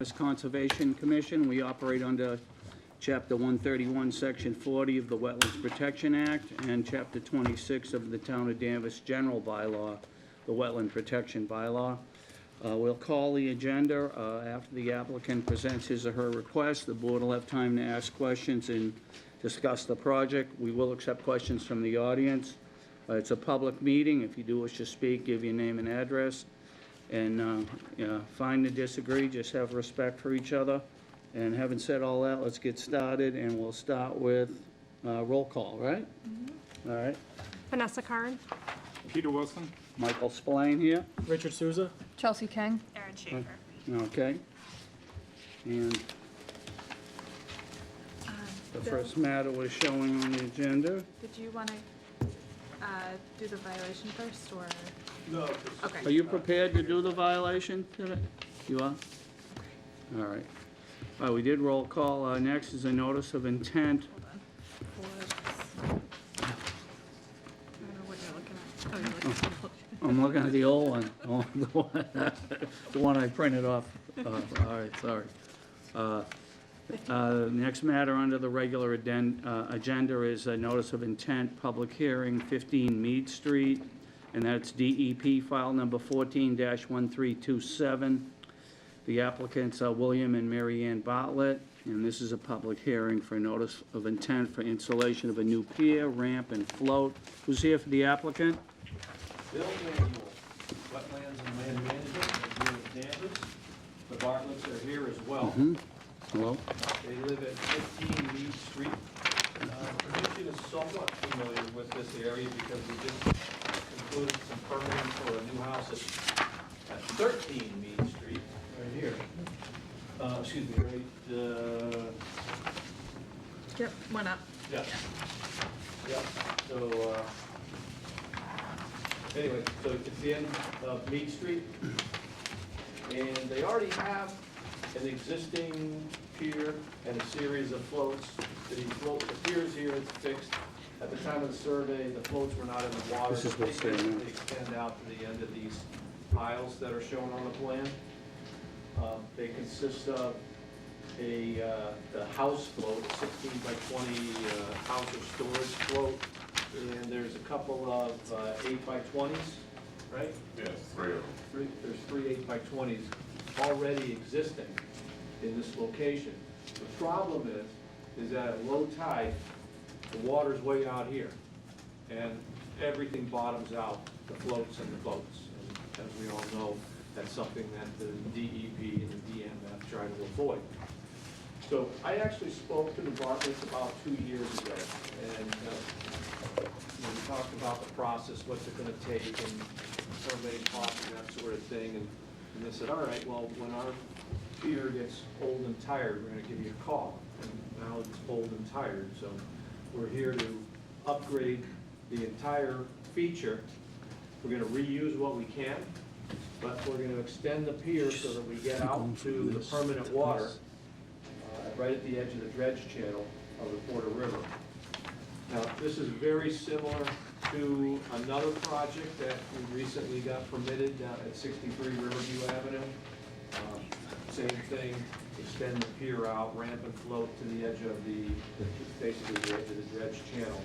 Danvers Conservation Commission. We operate under Chapter 131, Section 40 of the Wetlands Protection Act, and Chapter 26 of the Town of Danvers General Bylaw, the Wetland Protection Bylaw. We'll call the agenda after the applicant presents his or her request. The board will have time to ask questions and discuss the project. We will accept questions from the audience. It's a public meeting. If you do wish to speak, give your name and address. And find and disagree, just have respect for each other. And having said all that, let's get started, and we'll start with roll call, right? Mm-hmm. All right. Vanessa Karn. Peter Wilson. Michael Spillane here. Richard Souza. Chelsea King. Aaron Schaefer. Okay. And the first matter was showing on the agenda. Did you want to do the violation first, or? No. Okay. Are you prepared to do the violation today? You are? All right. All right, we did roll call. Next is a notice of intent. Hold on. I don't know what you're looking at. Oh, you're looking at I'm looking at the old one, the one I printed off. All right, sorry. Next matter under the regular agenda is a notice of intent, public hearing, 15 Mead Street, and that's DEP file number 14-1327. The applicants are William and Mary Ann Bartlett, and this is a public hearing for notice of intent for installation of a new pier, ramp, and float. Who's here for the applicant? Bill Manuel, Wetlands and Land Management, here in Danvers. The Bartletts are here as well. Hello? They live at 15 Mead Street. The commission is somewhat familiar with this area because we just concluded some permitting for a new house at 13 Mead Street, right here. Excuse me, right, Yep, one up. yeah. Yeah, so, anyway, so it's the end of Mead Street. And they already have an existing pier and a series of floats. The pier's here, it's fixed. At the time of the survey, the floats were not in the water. This is They what's there now. basically extend out to the end of these piles that are shown on the plan. They consist of the house float, 16 by 20 house or storage float, and there's a couple of 8 by 20s, right? Yes, 3 of them. There's 3 8 by 20s already existing in this location. The problem is that at low tide, the water's way out here, and everything bottoms out, the floats and the boats. And as we all know, that's something that the DEP and the DMF try to avoid. So I actually spoke to the Bartletts about 2 years ago, and we talked about the process, what's it gonna take, and permitting costs and that sort of thing, and they said, all right, well, when our pier gets old and tired, we're gonna give you a call. And now it's old and tired, so we're here to upgrade the entire feature. We're gonna reuse what we can, but we're gonna extend the pier so that we get out to the permanent water, right at the edge of the dredge channel of the Porter River. Now, this is very similar to another project that we recently got permitted down at 63 Riverview Avenue. Same thing, extend the pier out, ramp and float to the edge of basically the edge of the dredge channel.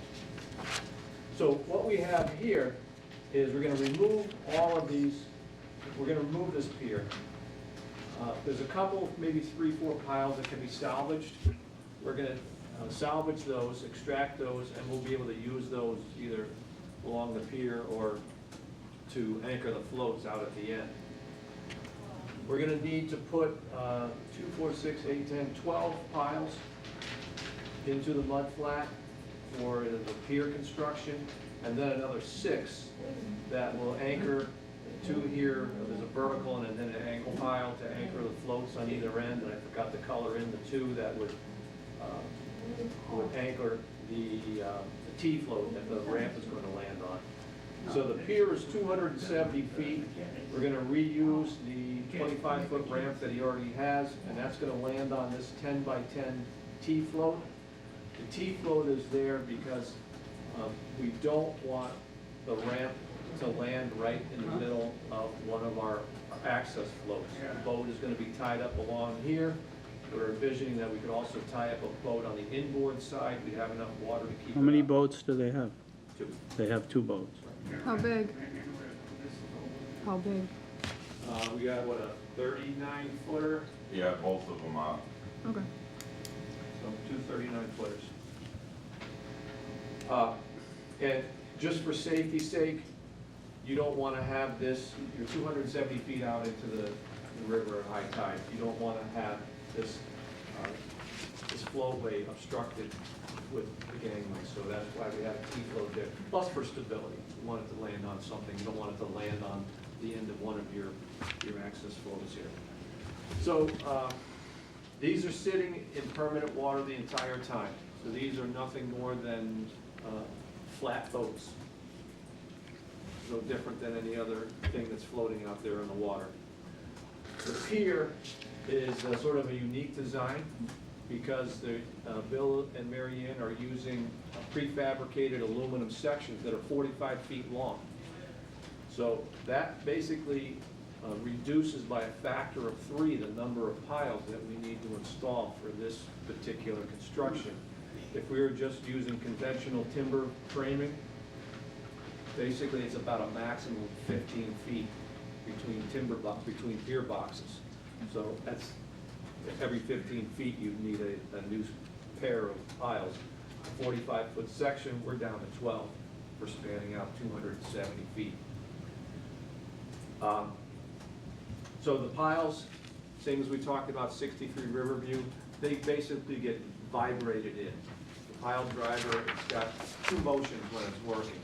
So what we have here is we're gonna remove all of these, we're gonna remove this pier. There's a couple, maybe 3, 4 piles that can be salvaged. We're gonna salvage those, extract those, and we'll be able to use those either along the pier or to anchor the floats out at the end. We're gonna need to put 2, 4, 6, 8, 10, 12 piles into the mud flat for the pier construction, and then another 6 that will anchor 2 here. There's a vertical and then an angle pile to anchor the floats on either end, and I forgot to color in the 2 that would anchor the T-float that the ramp is going to land on. So the pier is 270 feet. We're going to reuse the 25-foot ramp that he already has, and that's going to land on this 10 by 10 T-float. The T-float is there because we don't want the ramp to land right in the middle of one of our access floats. The boat is gonna be tied up along here. We're envisioning that we could also tie up a boat on the inboard side. We'd have enough water to keep. How many it up. boats do they have? Two. They have 2 boats. How big? How big? We got, what, a 39 footer? Yeah, both of them are. Okay. So 2 39 footers. And just for safety's sake, you don't want to have this, you're 270 feet out into the river at high tide. You don't want to have this, this flowway obstructed with the gangway. So that's why we have a T-float there. Plus for stability, you want it to land on something. You don't want it to land on the end of one of your access floats here. So these are sitting in permanent water the entire time. So these are nothing more than flat boats. No different than any other thing that's floating out there in the water. The pier is sort of a unique design because Bill and Mary Ann are using prefabricated aluminum sections that are 45 feet long. So that basically reduces by a factor of 3 the number of piles that we need to install for this particular construction. If we were just using conventional timber framing, basically it's about a maximum of 15 feet between pier boxes. So that's, every 15 feet you'd need a new pair of piles. A 45-foot section, we're down to 12. We're spanning out 270 feet. So the piles, same as we talked about 63 Riverview, they basically get vibrated in. The pile driver, it's got 2 motions when it's working.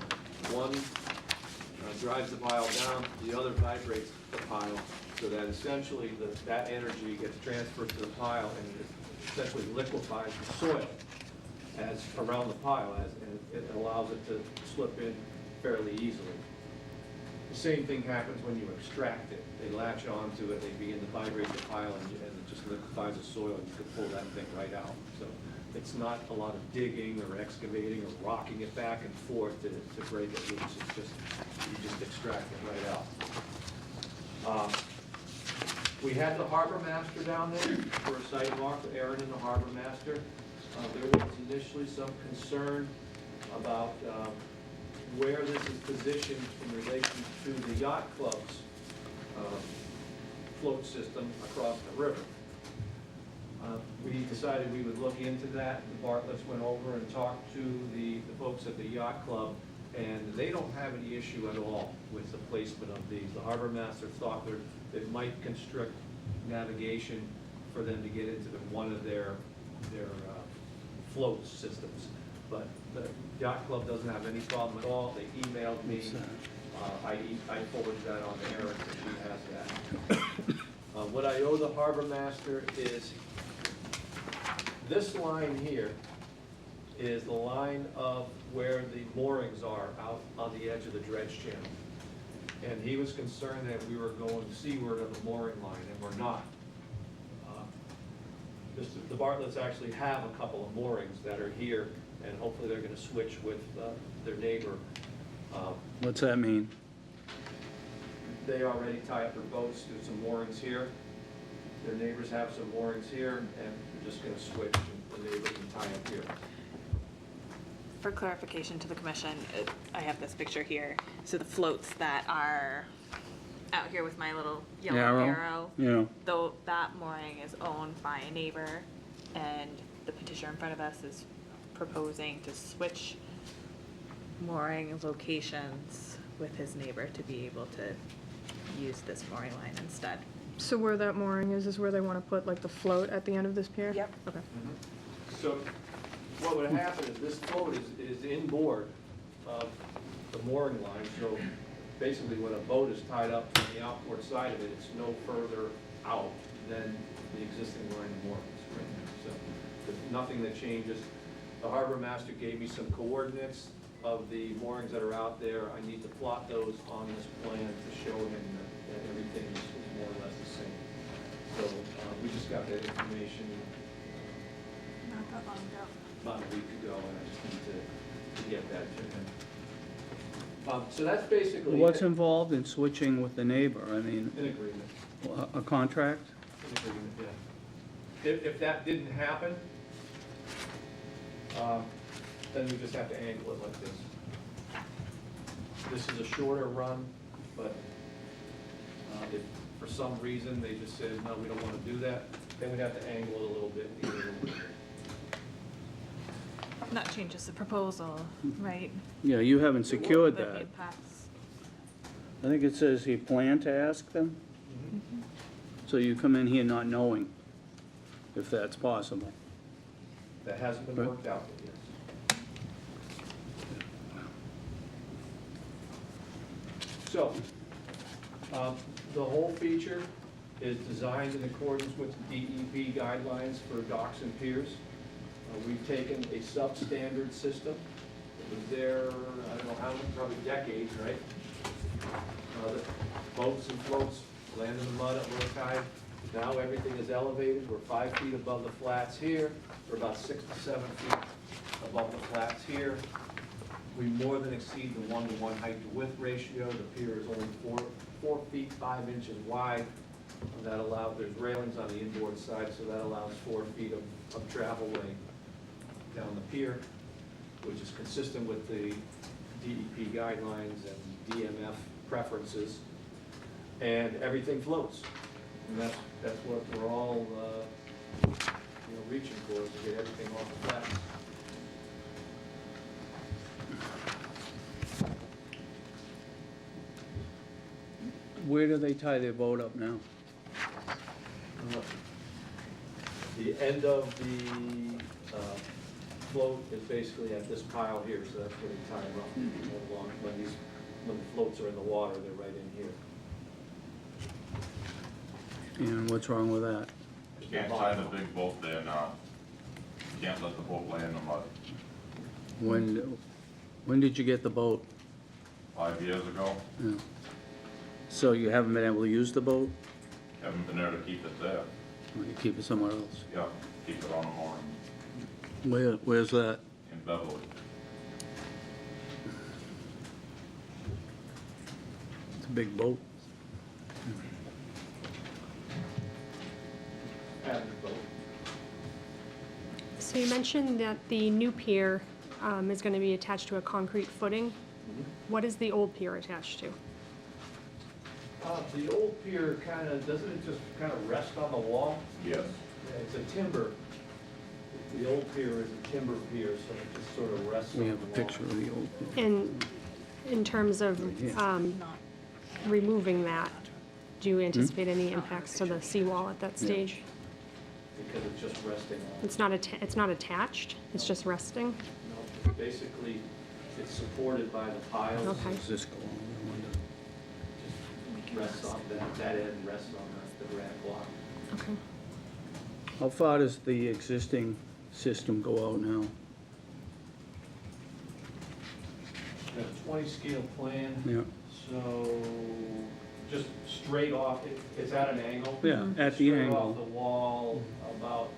One drives the pile down, the other vibrates the pile, so that essentially that energy gets transferred to the pile and it essentially liquefies the soil as around the pile, and it allows it to slip in fairly easily. The same thing happens when you extract it. They latch onto it, they begin to vibrate the pile, and it just liquefies the soil, and you can pull that thing right out. So it's not a lot of digging or excavating or rocking it back and forth to break it loose. It's just, you just extract it right out. We had the harbor master down there for a sidewalk, Aaron and the harbor master. There was initially some concern about where this is positioned in relation to the yacht club's float system across the river. We decided we would look into that. The Bartletts went over and talked to the folks at the yacht club, and they don't have any issue at all with the placement of these. The harbor master thought that it might constrict navigation for them to get into one of their float systems. But the yacht club doesn't have any problem at all. They emailed me. I forwarded that on to Erin, so she has that. What I owe the harbor master is this line here is the line of where the moorings are out on the edge of the dredge channel. And he was concerned that we were going seaward of the mooring line, and we're not. The Bartletts actually have a couple of moorings that are here, and hopefully they're going to switch with their neighbor. What's that mean? They already tie up their boats. There's some moorings here. Their neighbors have some moorings here, and they're just going to switch, and the neighbor can tie up here. For clarification to the commission, I have this picture here. So the floats that are out here with my little yellow arrow, Yeah. though that mooring is owned by a neighbor, and the petitioner in front of us is proposing to switch mooring locations with his neighbor to be able to use this mooring line instead. So where that mooring is where they want to put like the float at the end of this pier? Yep. Okay. So what would happen is this float is inboard of the mooring line. So basically when a boat is tied up from the outboard side of it, it's no further out than the existing line of moorings right now. So there's nothing that changes. The harbor master gave me some coordinates of the moorings that are out there. I need to plot those on this plan to show him that everything is more or less the same. So we just got that information Not that long ago. about a week ago, and I just need to get that to him. So that's basically What's it. involved in switching with the neighbor? I mean, An agreement, a contract? an agreement, yeah. If that didn't happen, then we just have to angle it like this. This is a shorter run, but if for some reason they just said, no, we don't want to do that, then we'd have to angle it a little bit. And get it a little bit. That changes the proposal, right? Yeah, you haven't secured The that. impacts. I think it says he planned to ask them. So you come in here not knowing if that's possible. That hasn't been Right. worked out yet. So, the whole feature is designed in accordance with the DEP guidelines for docks and piers. We've taken a substandard system. It was there, I don't know how many, probably decades, right? The boats and floats land in the mud at low tide. Now everything is elevated. We're 5 feet above the flats here. We're about 6 to 7 feet above the flats here. We more than exceed the 1-to-1 height to width ratio. The pier is only 4 feet 5 inches wide. And that allows, there's railings on the inboard side, so that allows 4 feet of travel way down the pier, which is consistent with the DEP guidelines and DMF preferences. And everything floats. And that's what we're all, reaching for, is to get everything off the flats. Where do they tie their boat up now? The end of the float is basically at this pile here, so that's where they tie them up along. When the floats are in the water, they're right in here. And what's wrong with that? You can't tie the big boat there now. You can't let the boat lay in the mud. When did you get the boat? 5 years ago, Yeah. So you haven't been able to use the boat? haven't been there to keep it there. Or you keep it somewhere else? Yeah, keep it on the mooring Where's that? in Beverly. It's a big boat. Patent boat. So you mentioned that the new pier is going to be attached to a concrete footing. What is the old pier attached to? The old pier doesn't it just kind of rest on the wall? Yes. Yeah, it's a timber. The old pier is a timber pier, so it just sort of rests on We the have wall. a picture of the old. And in terms of removing that, do you anticipate any impacts to the seawall at that stage? Because it's just resting on. It's not attached, it's just resting? No, basically, it's supported by the piles. Okay. Does this go on? I wonder. Just rests on that end, rests on the granite block. Okay. How far does the existing system go out now? Got a 20 scale plan. Yeah. So, just straight off, it's at an angle. Yeah, at the Straight off angle. the wall, about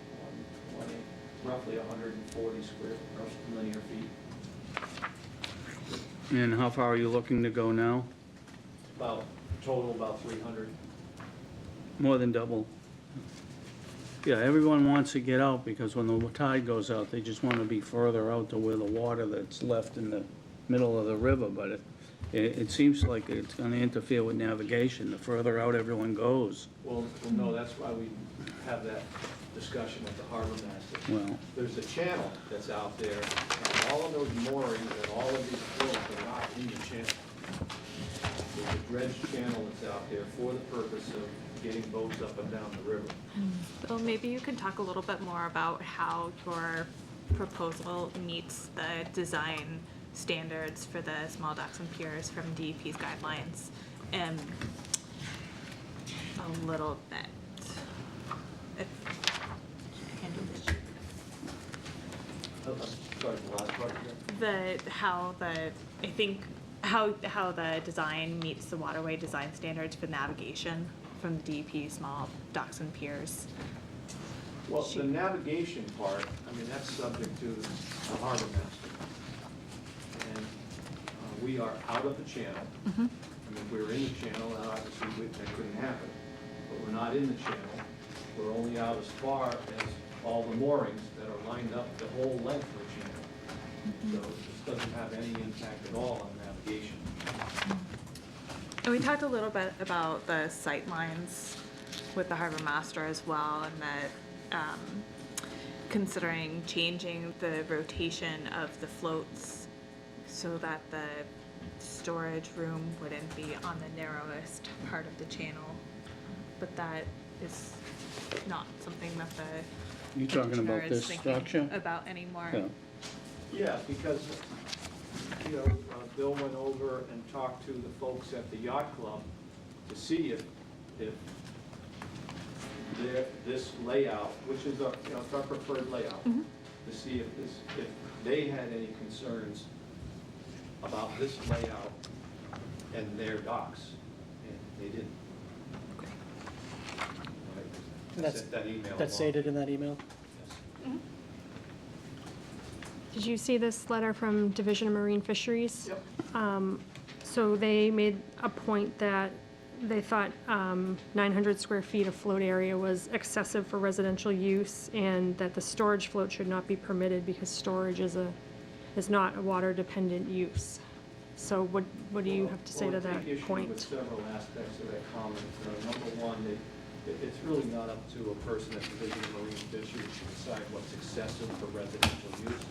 120, roughly 140 square linear feet. And how far are you looking to go now? About, total about 300. More than double. Yeah, everyone wants to get out because when the tide goes out, they just want to be further out to where the water that's left in the middle of the river, but it seems like it's going to interfere with navigation, the further out everyone goes. Well, no, that's why we have that discussion with the harbor master. Well, There's a channel that's out there, and all of those moorings and all of these floats are not in the channel. There's a dredge channel that's out there for the purpose of getting boats up and down the river. Bill, maybe you can talk a little bit more about how your proposal meets the design standards for the small docks and piers from DEP's guidelines, a little bit. If you can do this. Sorry, the last part again? How the design meets the waterway design standards for navigation from the DEP small docks and piers. Well, the navigation part, I mean, that's subject to the harbor master. And we are out of the channel. I mean, if we were in the channel, obviously that couldn't happen. But we're not in the channel. We're only out as far as all the moorings that are lined up the whole length of the channel. So this doesn't have any impact at all on navigation. And we talked a little bit about the sight lines with the harbor master as well, and that considering changing the rotation of the floats so that the storage room wouldn't be on the narrowest part of the channel. But that is not something that the You talking petitioner about is this thinking structure? about anymore. Yeah. Yeah, because, Bill went over and talked to the folks at the yacht club to see if this layout, which is our, it's our preferred layout, to see if they had any concerns about this layout and their docks, and they didn't. And that's- Sent that email That's along. stated in that email? Yes. Did you see this letter from Division of Marine Fisheries? Yep. So they made a point that they thought 900 square feet of float area was excessive for residential use, and that the storage float should not be permitted because storage is not a water-dependent use. So what do you have to say to Well, I that take issue point? with several aspects of that comment. Number one, it's really not up to a person at the Division of Marine Fisheries to decide what's excessive for residential use.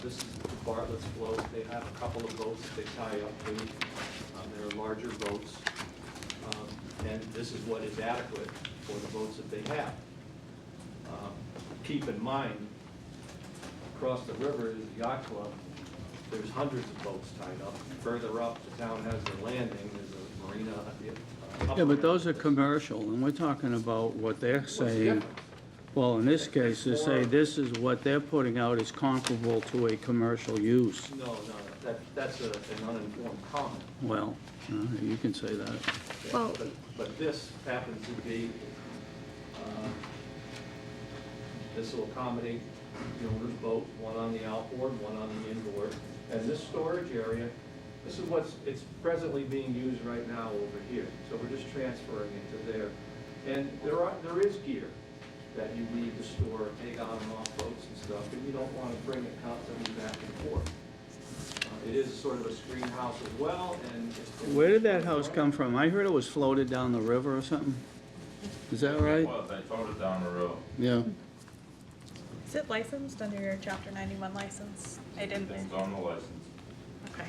This is the Bartlett's float. They have a couple of boats that they tie up to. They're larger boats. And this is what is adequate for the boats that they have. Keep in mind, across the river is the yacht club. There's hundreds of boats tied up. Further up, the town has their landing, there's a marina. Yeah, but those are commercial, and we're talking about what they're saying. Well, in this case, they say this is what they're putting out is comparable to a commercial use. No, that's an uninformed comment. Well, you can say that. Well- But this happens to be, this will accommodate the owner's boat, one on the outboard, one on the inboard. And this storage area, this is it's presently being used right now over here. So we're just transferring it to there. And there is gear that you need to store, take on and off boats and stuff, and you don't want to bring it constantly back and forth. It is sort of a screen house as well, and it's... Where did that house come from? I heard it was floated down the river or something. Is that right? Well, they towed it down the road. Yeah. Is it licensed under your Chapter 91 license? I didn't. It's on the license. Okay.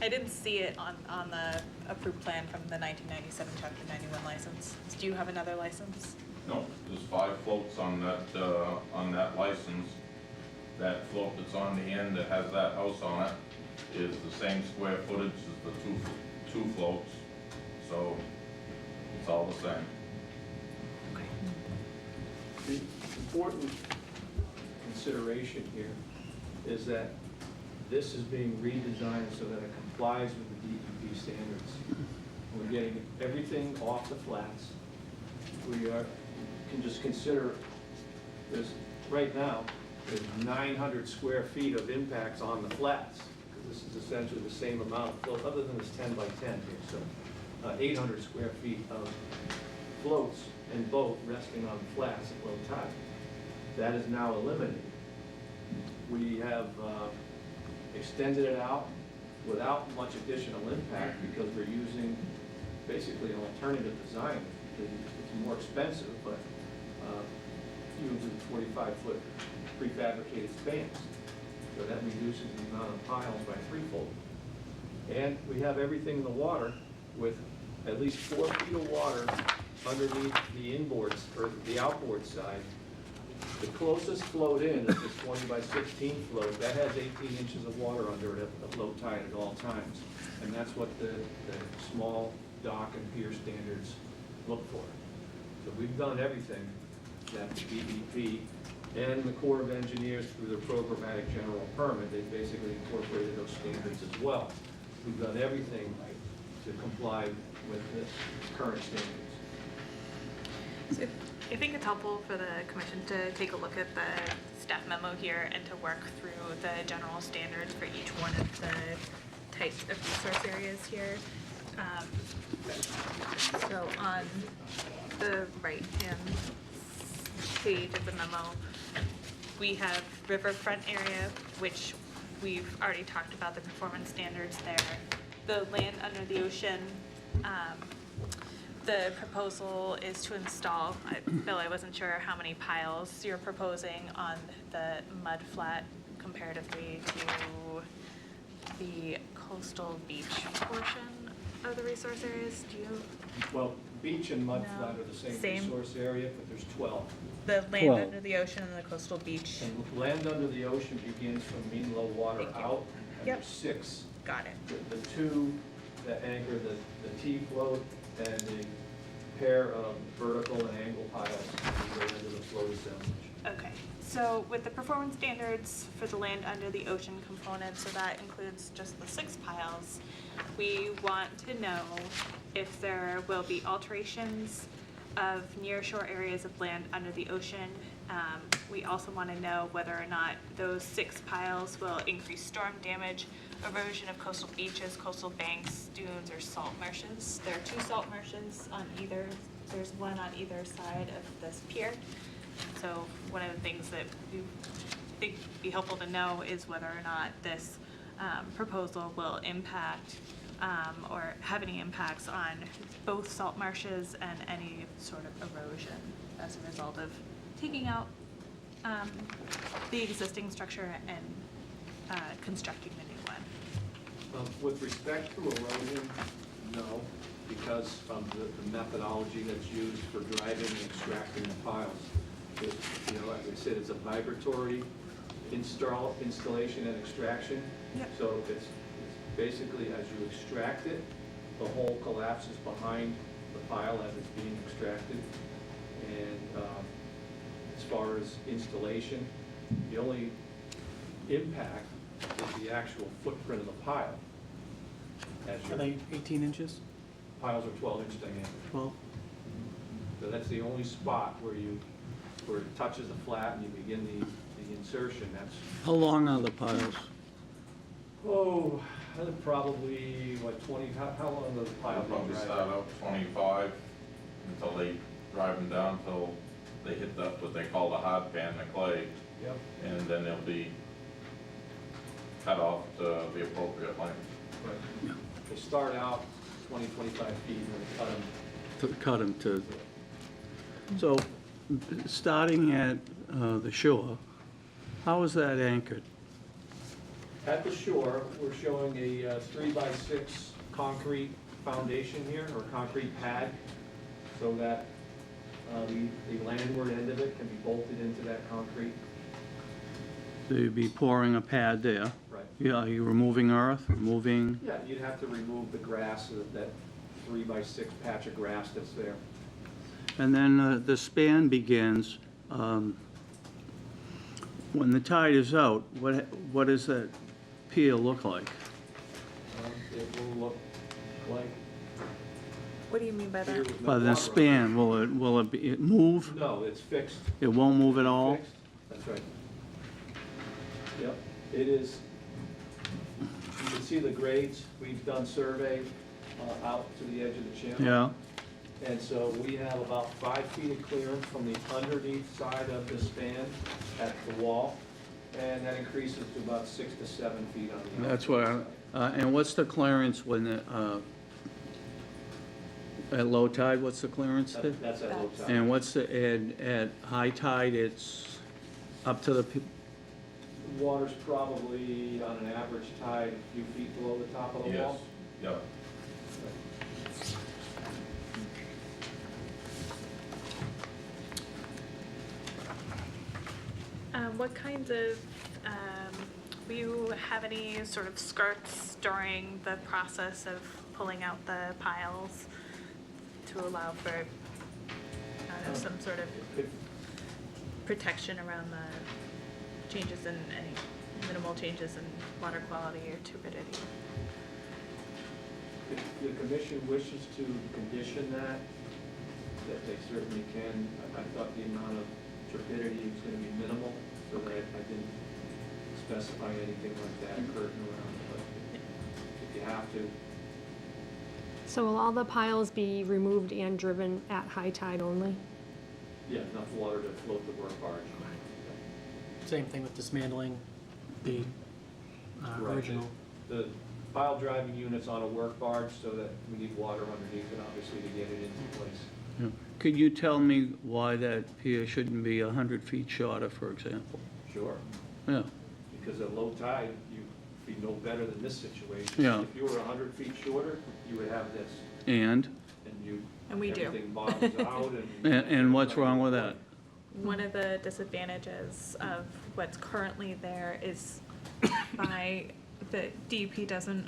I didn't see it on the approved plan from the 1997 Chapter 91 license. Do you have another license? No, there's 5 floats on that license. That float that's on the end that has that house on it is the same square footage as the two floats, so it's all the same. Okay. The important consideration here is that this is being redesigned so that it complies with the DEP standards. We're getting everything off the flats. We can just consider this right now. There's 900 square feet of impacts on the flats. This is essentially the same amount of float, other than this 10 by 10 here. So 800 square feet of floats and boat resting on flats at low tide. That is now eliminated. We have extended it out without much additional impact because we're using basically an alternative design. It's more expensive, but using 45-foot prefabricated spans. So that reduces the amount of piles by threefold. And we have everything in the water with at least 4 feet of water underneath the inboards, or the outboard side. The closest float in is this 20 by 16 float. That has 18 inches of water under it at low tide at all times. And that's what the small dock and pier standards look for. So we've done everything that the DEP and the Corps of Engineers through their programmatic general permit, they basically incorporated those standards as well. We've done everything to comply with the current standards. So I think it's helpful for the commission to take a look at the staff memo here and to work through the general standards for each one of the types of resource areas here. So on the right-hand page of the memo, we have riverfront area, which we've already talked about the performance standards there. The land under the ocean, the proposal is to install, Bill, I wasn't sure how many piles you're proposing on the mud flat comparatively to the coastal beach portion of the resource areas. Do you, Well, beach and mud No. flat are the same Same. resource area, but there's 12. the land 12. under the ocean and the coastal beach? And land under the ocean begins from mean low water Thank you. out, and Yep. there's 6. Got it. The 2 that anchor the T float and the pair of vertical and angle piles that go into the float assemblage. Okay, so with the performance standards for the land under the ocean component, so that includes just the 6 piles, we want to know if there will be alterations of nearshore areas of land under the ocean. We also want to know whether or not those 6 piles will increase storm damage, erosion of coastal beaches, coastal banks, dunes, or salt marshes. There are 2 salt marshes on either, there's one on either side of this pier. So one of the things that we think would be helpful to know is whether or not this proposal will impact or have any impacts on both salt marshes and any sort of erosion as a result of taking out the existing structure and constructing the new one. With respect to erosion, no, because of the methodology that's used for driving and extracting the piles. It, like I said, it's a vibratory installation and extraction. Yep. So it's basically as you extract it, the hole collapses behind the pile as it's being extracted. And as far as installation, the only impact is the actual footprint of the pile. As Are your they 18 inches? piles are 12-inch diameter. 12? So that's the only spot where it touches the flat and you begin the insertion. That's, How long are the piles? probably, what, 20, how long does the pile They'll been probably start driving? out 25 until they drive them down till they hit that, what they call the hard pan, the clay, Yep. and then they'll be cut off to the appropriate length. Right. They start out 20, 25 feet and they cut them. To cut them to, so, starting at the shore, how is that anchored? At the shore, we're showing a 3x6 concrete foundation here, or concrete pad, so that the landward end of it can be bolted into that concrete. So you'd be pouring a pad there? Right. Yeah, are you removing earth, removing, Yeah, you'd have to remove the grass, that 3x6 patch of grass that's there. and then the span begins, when the tide is out, what does that pier look like? It will look like What do you mean by here that? with no By the water. span, will it move? No, it's fixed. It won't move at all? Fixed. That's right. Yep, it is. You can see the grades. We've done survey out to the edge of the channel. Yeah, And so we have about 5 feet of clearance from the underneath side of the span at the wall, and that increases to about 6 to 7 feet on the outside. that's where, and what's the clearance when, at low tide, what's the clearance there? That's at low tide. And what's at high tide, it's up to the, Water's probably, on an average tide, a few feet below the top of the Yes, wall. yep. What kinds of, will you have any sort of skirts during the process of pulling out the piles to allow for, I don't know, some sort of If- protection around the changes in, any minimal changes in water quality or turbidity? If the commission wishes to condition that they certainly can. I thought the amount of turbidity was gonna be minimal, so that I didn't specify anything like that, curtain around it. But too. So will all the piles be removed and driven at high tide only? Yeah, enough water to float the work barge. Same thing with dismantling the Right. original. The pile driving unit's on a work barge, so that we need water underneath it, obviously, to get it into place. Yeah. Could you tell me why that pier shouldn't be 100 feet shorter, for example? Sure. Yeah, Because at low tide, you'd be no better than this situation. Yeah. If you were 100 feet shorter, you would have this, and And we do. everything bottoms out and. and what's wrong with that? One of the disadvantages of what's currently there is the DEP doesn't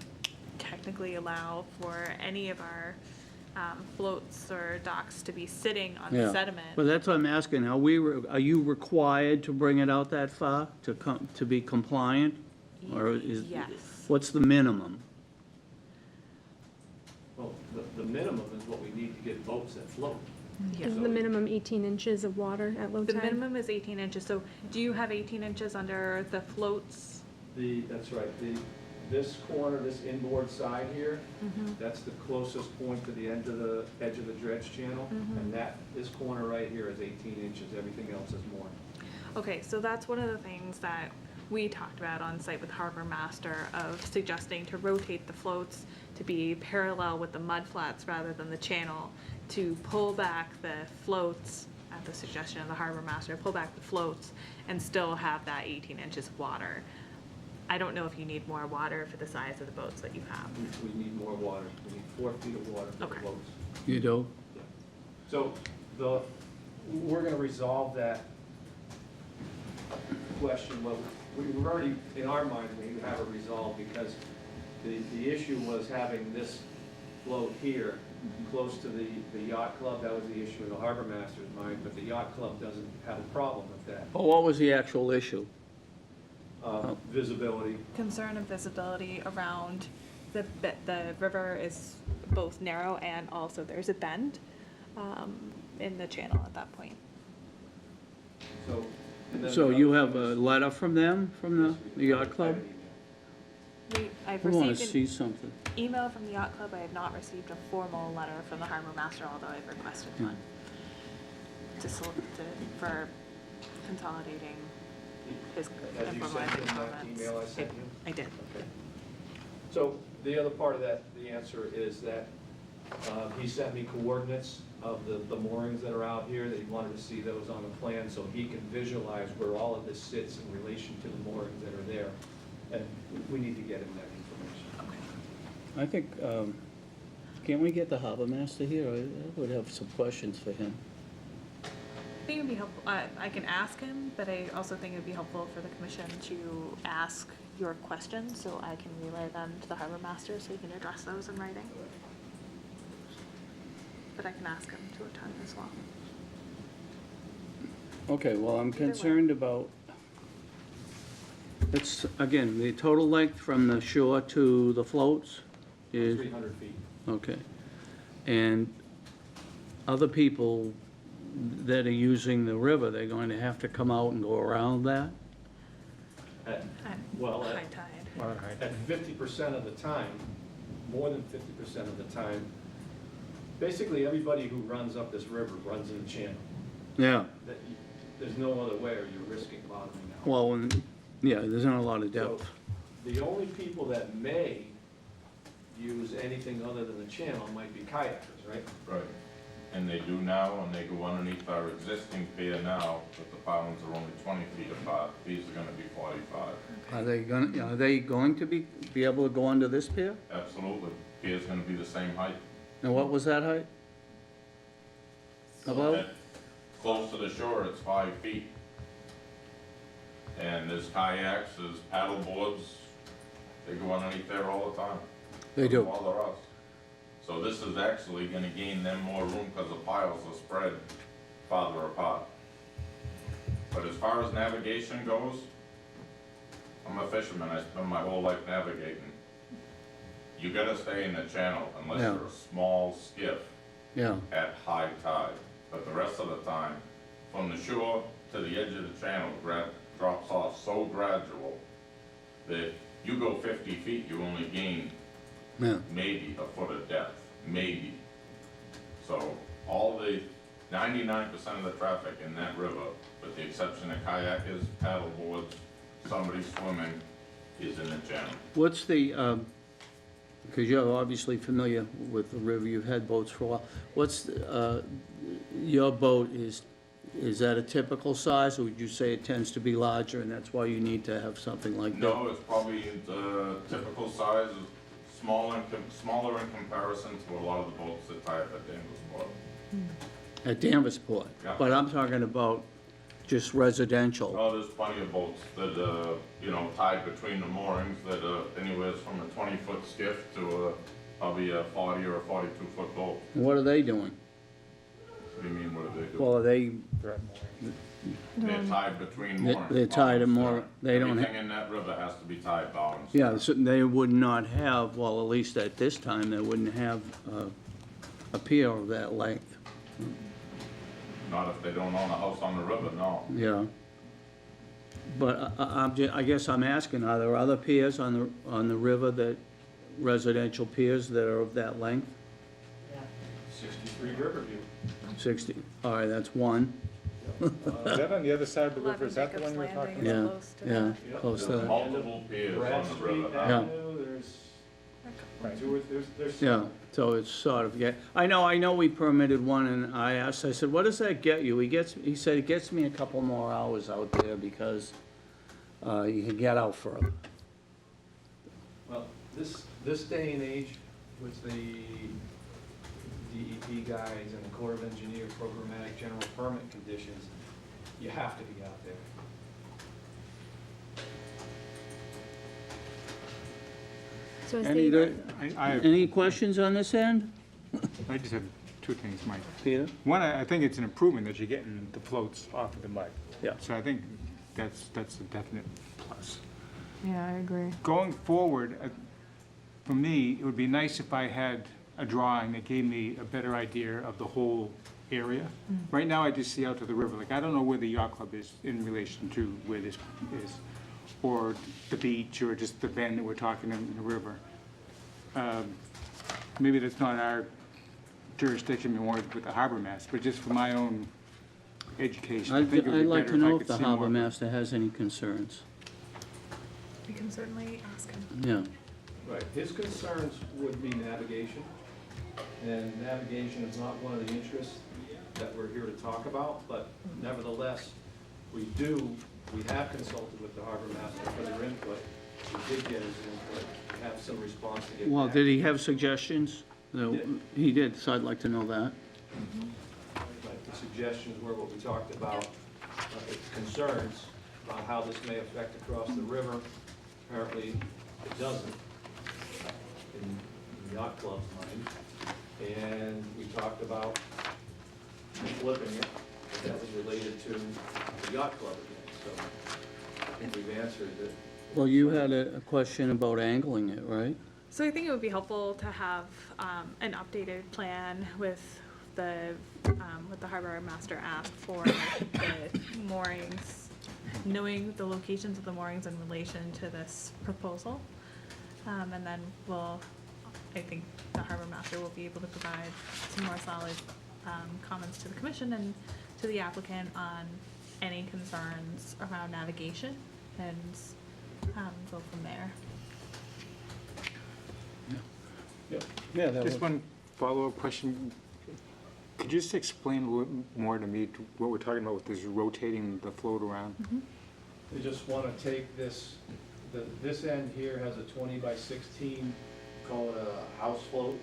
technically allow for any of our floats or docks to be sitting on Yeah. sediment. Well, that's what I'm asking. Are you required to bring it out that far to be compliant? Or is? Yes. What's the minimum? Well, the minimum is what we need to get boats that float. Is the minimum 18 inches of water at low The tide? minimum is 18 inches, so do you have 18 inches under the floats? That's right, this corner, this inboard side here, Mm-hmm. that's the closest point to the edge of the dredge channel. Mm-hmm. And this corner right here is 18 inches, everything else is more. Okay, so that's one of the things that we talked about on site with Harbor Master of suggesting to rotate the floats to be parallel with the mud flats rather than the channel, to pull back the floats, at the suggestion of the Harbor Master, pull back the floats and still have that 18 inches of water. I don't know if you need more water for the size of the boats that you have. We need more water, we need 4 feet of water for the Okay. boats. You do? So we're gonna resolve that question. Well, we've already, in our minds, we have it resolved because the issue was having this float here close to the yacht club. That was the issue in the harbor master's mind, but the yacht club doesn't have a problem with that. Well, what was the actual issue? Visibility. Concern of visibility around the river is both narrow and also there's a bend in the channel at that point. So. And then So the you other have thing a is- letter from them, from the yacht club? I've We want to received see an something. email from the yacht club. I have not received a formal letter from the harbor master, although I've requested one for consolidating his Have you informal sent him that comments. email I sent you? I did. Okay. So the other part of that, the answer is that he sent me coordinates of the moorings that are out here, that he wanted to see those on the plan so he can visualize where all of this sits in relation to the moorings that are there. And we need to get him that information. I think, can't we get the harbor master here? I would have some questions for him. I think it would be helpful, I can ask him, but I also think it would be helpful for the commission to ask your questions so I can relay them to the harbor master so he can address those in writing. But I can ask him to attend as well. Okay, well, I'm Either way. concerned about, it's, again, the total length from the shore to the floats is, 300 feet. okay. And other people that are using the river, they're going to have to come out and go around that? At At high tide. at 50% of the time, more than 50% of the time, basically everybody who runs up this river runs in the channel. Yeah, There's no other way or you're risking bottoming out. well, yeah, there's not a lot of So depth. the only people that may use anything other than the channel might be kayakers, right? Right. And they do now, and they go underneath our existing pier now, but the pilings are only 20 feet apart. These are gonna be 45. Are they going to be able to go under this pier? Absolutely. Pier's gonna be the same height. And what was that height? About? At- Close to the shore, it's 5 feet. And there's kayaks, there's paddle boards, they go underneath there all the time. They do. Bother us. So this is actually gonna gain them more room because the piles are spread farther apart. But as far as navigation goes, I'm a fisherman, I spend my whole life navigating. You gotta stay in the channel unless Yeah. you're a small skiff Yeah, at high tide. But the rest of the time, from the shore to the edge of the channel, drops off so gradual that you go 50 feet, you only gain Yeah. maybe a foot of depth, maybe. So all the 99% of the traffic in that river, with the exception of kayakers, paddle boards, somebody swimming, is in the channel. What's the, because you're obviously familiar with the river, you've had boats for a while. What's, your boat is that a typical size, or would you say it tends to be larger, and that's why you need to have something like that? No, it's probably the typical size, smaller in comparison to a lot of the boats that tie up at Danvers Port. At Danvers Port? Yeah. But I'm talking about just residential. Oh, there's plenty of boats that, you know, tied between the moorings that are anywhere from a 20-foot skiff to probably a 40 or a 42-foot boat. What are they doing? What do you mean, what do they do? Well, are they, They're tied between They- moorings. they're tied to Almost, moor- they don't ha- Everything in that river has to be tied bow and yeah, stern. so they would not have, well, at least at this time, they wouldn't have a pier of that length, Not if they don't own a house on the river, no. yeah. But I guess I'm asking, are there other piers on the river that, residential piers that are of that length? 63 Riverview. 60, all right, that's one, Is that on the other side of the river? Is that the one you were Jacob's talking Landing. about? yeah, Close to yeah, that. close to There's that. multiple piers Brad on the Street river. Avenue, there's Right. two or, there's. Yeah, so it's sort of, yeah, I know we permitted one, and I asked, I said, what does that get you? He said, it gets me a couple more hours out there, because you can get out further. Well, this day and age, with the DEP guides and the Corps of Engineer programmatic general permit conditions, you have to be out there. So is Any, the, any questions on this end, I just have two things, Mike. Peter? One, I think it's an improvement that you're getting the floats off of the mud. Yeah. So I think that's a definite plus. Yeah, I agree. Going forward, for me, it would be nice if I had a drawing that gave me a better idea of the whole area. Right now, I just see out to the river, like, I don't know where the yacht club is in relation to where this is, or the beach, or just the bend that we're talking in the river. Maybe that's not our jurisdiction anymore with the harbor master, but just for my own education, I think it would I'd be like better to if I know could if the see harbor more. master has any concerns, We can certainly ask him. yeah. Right, his concerns would be navigation, and navigation is not one of the interests that we're here to talk about, but nevertheless, we have consulted with the harbor master for their input. We did get his input, have some response to get Well, back. did he have suggestions? No, he did, so I'd like to know that. Right, the suggestions were what we talked about, concerns about how this may affect across the river. Apparently, it doesn't, in the yacht club's mind. And we talked about flipping it, that was related to the yacht club again. So I think we've answered it. Well, you had a question about angling it, right? So I think it would be helpful to have an updated plan with the harbor master asked for the moorings, knowing the locations of the moorings in relation to this proposal. And then I think the harbor master will be able to provide some more solid comments to the commission and to the applicant on any concerns around navigation and go from there. Yeah, that Just one follow-up question. Could you just explain a little more to me what we're talking about with this rotating the float around? They just want to take this, this end here has a 20 by 16, call it a house float.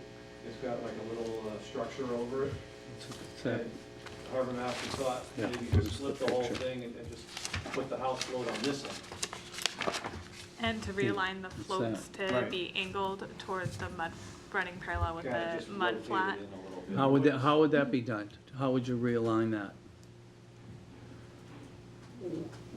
It's got like a little structure over it. And harbor master thought Yeah, maybe here's just the flip the whole picture. thing and just put the house float on this end. And to realign the floats to Right. be angled towards the mud, running parallel with Kinda the just mud rotate it flat. in a little bit. How would that be done? How would you realign that?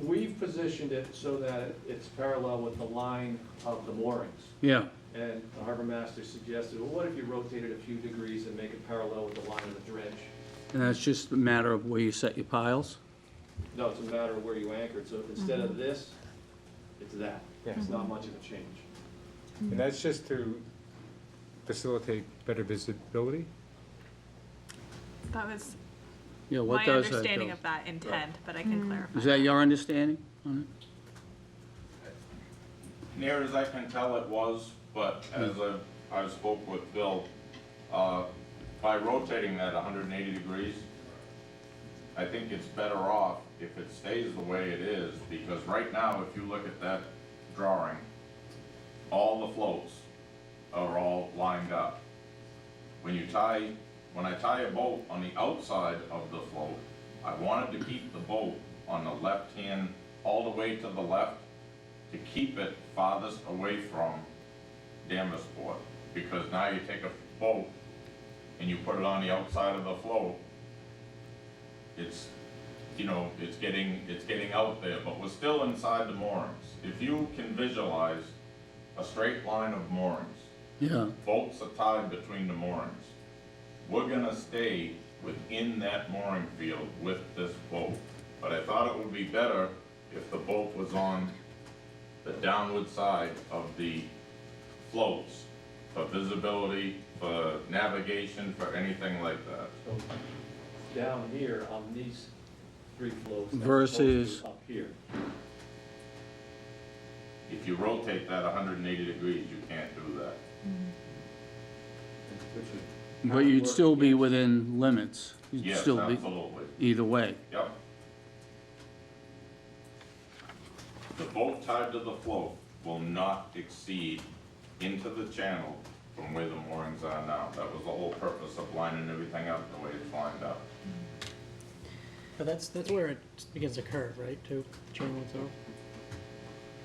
We've positioned it so that it's parallel with the line of the moorings. Yeah, And the harbor master suggested, well, what if you rotate it a few degrees and make it parallel with the line of the dredge? and that's just a matter of where you set your piles? No, it's a matter of where you anchored, so instead of this, it's that. Yeah. It's not much of a change. And that's just to facilitate better visibility? That was Yeah, what my does that understanding do? of that intent, but I can clarify. Is that your understanding on Near as I can tell it was, but as I spoke with Bill, by rotating that 180 degrees, I think it's better off if it stays the way it is, because right now, if you look at that drawing, all the floats are all lined up. When I tie a boat on the outside of the float, I wanted to keep the boat on the left hand, all the way to the left, to keep it farthest away from Danvers Port. Because now you take a boat and you put it on the outside of the float, it's, you know, it's getting out there, but we're still inside the moorings. If you can visualize a straight line of moorings, Yeah, boats are tied between the moorings. We're gonna stay within that mooring field with this boat. But I thought it would be better if the boat was on the downward side of the floats for visibility, for navigation, for anything like that. So down here on these 3 floats. that's Versus- supposed to be up here. If you rotate that 180 degrees, you can't do that. Which would but kinda you'd work still be against- within limits. You'd Yes, still be absolutely. either way. Yep. The boat tied to the float will not exceed into the channel from where the moorings are now. That was the whole purpose of lining everything up the way it's lined up. But that's where it begins to curve, right, to chain one through.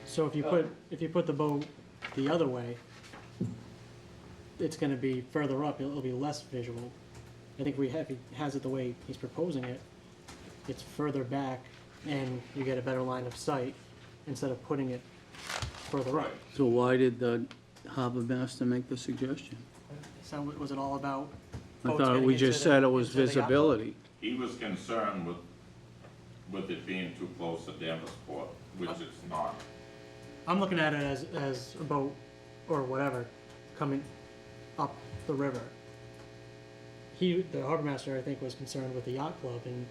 So if you put the boat the other way, it's gonna be further up, it'll be less visual. I think if he has it the way he's proposing it, it's further back and you get a better line of sight instead of putting it further up. So why did the harbor master make the suggestion? So was it all about? I boats thought getting we into just the- said it was into the yacht club? visibility. He was concerned with it being too close to Danvers Port, which it's not. I'm looking at it as a boat or whatever coming up the river. The harbor master, I think, was concerned with the yacht club and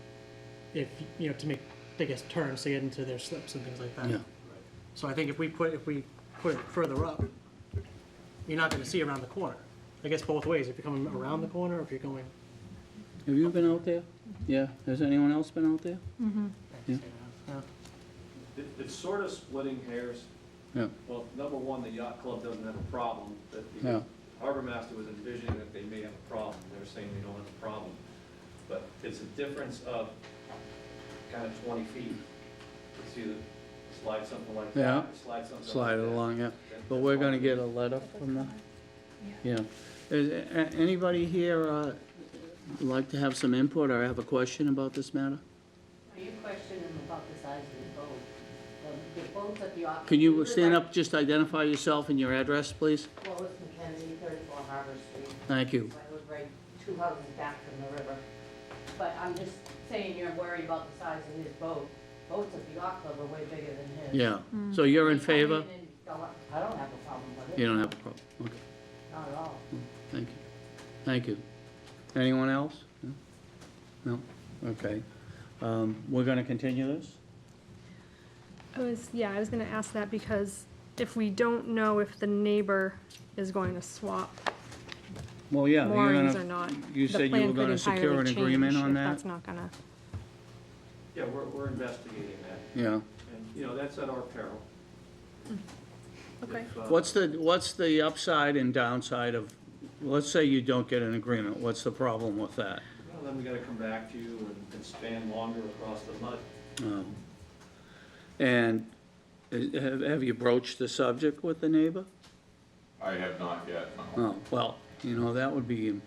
if, you know, to make, I guess, turns to get into their slips and things like that. Yeah. So I think if we put it further up, you're not gonna see around the corner. I guess both ways, if you're coming around the corner or if you're going. Have you been out there? Yeah. Has anyone else been out there? Yeah. Yeah. It's sort of splitting hairs. Yeah. Well, number one, the yacht club doesn't have a problem, that the Yeah. harbor master was envisioning that they may have a problem. They're saying they don't have a problem. But it's a difference of kind of 20 feet. It's either slide something like that, Yeah. or slide something like that. Slide it along, yeah. But That's we're all gonna it get is. a letter from them? Yeah. Is anybody here like to have some input or have a question about this matter? Are you questioning about the size of the boat? The boats at the auction. Can you stand up, just identify yourself and your address, please? Lois McKenzie, 34 Harbor Street. Thank you. I live right 2 houses back from the river. But I'm just saying you're worried about the size of his boat. Boats at the yacht club are way bigger than his. Yeah. So you're in They come favor? and go up. I don't have a problem with it. You don't have a problem? Okay, Not at all. thank you. Thank you. Anyone else? No? Okay. We're gonna continue this? I was gonna ask that because if we don't know if the neighbor is going to swap Well, yeah, you're moorings or gonna, not, you the said you plan were could gonna secure entirely an agreement change on if that? that's not gonna, Yeah, we're investigating that. Yeah. And, you know, that's at our peril. Okay. If, What's the upside and downside of, let's say you don't get an agreement, what's the problem with that? Well, then we gotta come back to you and span longer across the mud. And have you broached the subject with the neighbor? I have not yet, no. Oh, well, you know, that would be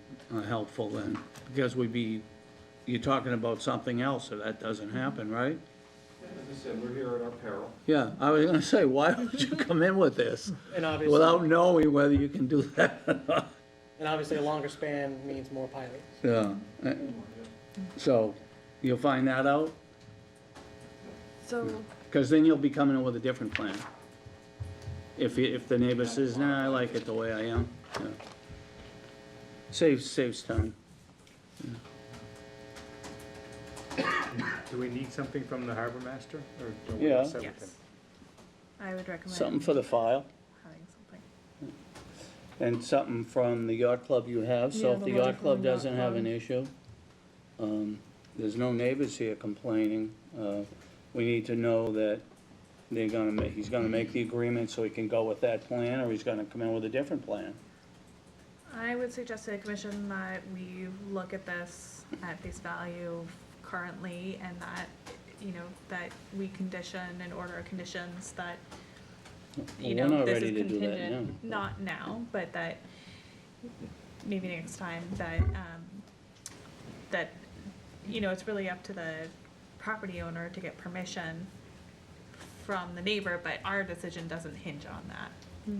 helpful then, because you're talking about something else if that doesn't happen, right? As I said, we're here at our peril. Yeah, I was gonna say, why would you come in with this And obviously, without knowing whether you can do that or not? and obviously a longer span means more pilots. Yeah, so you'll find that out? So, Because then you'll be coming in with a different plan. If the neighbor says, nah, I like it the way I am, yeah. Saves time. Do we need something from the harbor master, or don't we Yeah. accept it? Yes. I would recommend. Something for the file, Having something. and something from the yacht club you have, so Yeah, if the the letter yacht from club the yacht doesn't have club. an issue, there's no neighbors here complaining, we need to know that he's gonna make the agreement so he can go with that plan, or he's gonna come in with a different plan. I would suggest to the commission that we look at this at face value currently, and that, you know, that we condition and order conditions that, you Well, we're know, not this ready is to do that contingent, now. not now, but that maybe next time, that, you know, it's really up to the property owner to get permission from the neighbor, but our decision doesn't hinge on that,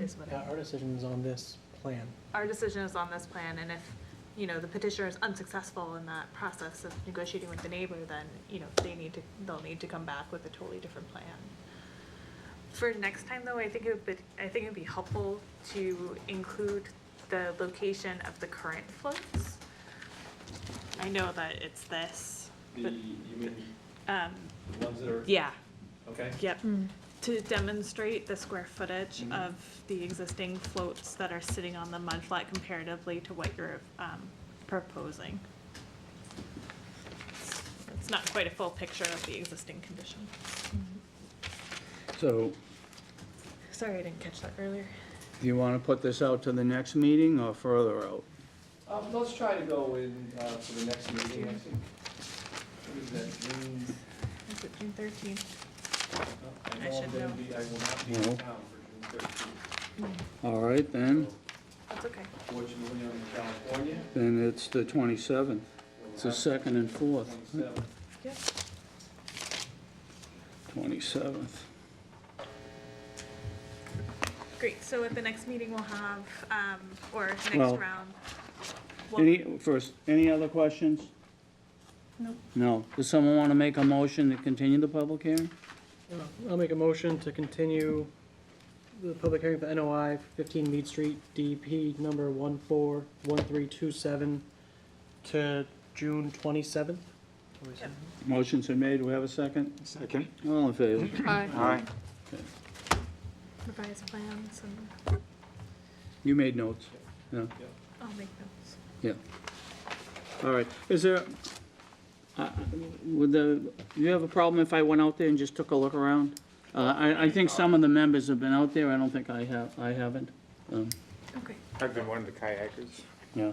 is what Yeah, our decision is on this plan. our decision is on this plan, and if, you know, the petitioner is unsuccessful in that process of negotiating with the neighbor, then, you know, they'll need to come back with a totally different plan. For next time, though, I think it'd be helpful to include the location of the current floats. I know that it's this, but, You mean the ones that are, yeah, okay? yep. To demonstrate the square footage of the existing floats that are sitting on the mudflat comparatively to what you're proposing. It's not quite a full picture of the existing condition. So, Sorry, I didn't catch that earlier. do you wanna put this out to the next meeting or further out? Let's try to go in for the next meeting, I think. What is that, June? Is it June 13th? I I know should I'm gonna know. be, I will not be in No. town for June 13th. All right, then, That's okay. Fortunately, I'm in California. then it's the 27th, it's the 2nd and 4th, 27th. Yep. 27th. Great, so at the next meeting, we'll have, or next Well, round. we'll- Any other questions? No. No. Does someone wanna make a motion to continue the public hearing? I'll make a motion to continue the public hearing for NOI 15 Mead Street, DP number 141327 to June 27th. Yep. Motion's been made, do we have a second? Second. All in favor? Aye. All right. Revise plans, and You made notes? Yeah, I'll make notes. yeah. All right, is there, do you have a problem if I went out there and just took a look around? I think some of the members have been out there, I don't think I haven't. Okay. I've been one of the kayakers. Yeah.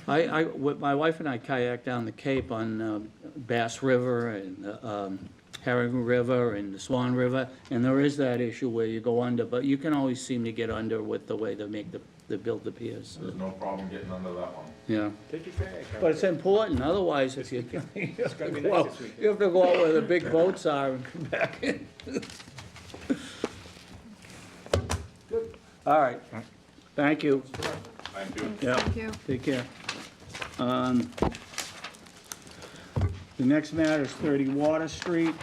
My wife and I kayaked down the Cape on Bass River and Herring River and the Swan River, and there is that issue where you go under, but you can always seem to get under with the way they build the piers. There's no problem getting under that one. Yeah, Take your kayak out. but it's important, otherwise if you, you have gonna be to go nice out- this weekend. you have to go out where the big boats are and come back in. All right, thank you. Thank you. Yeah. Thank you. Take care. The next matter is 30 Water Street.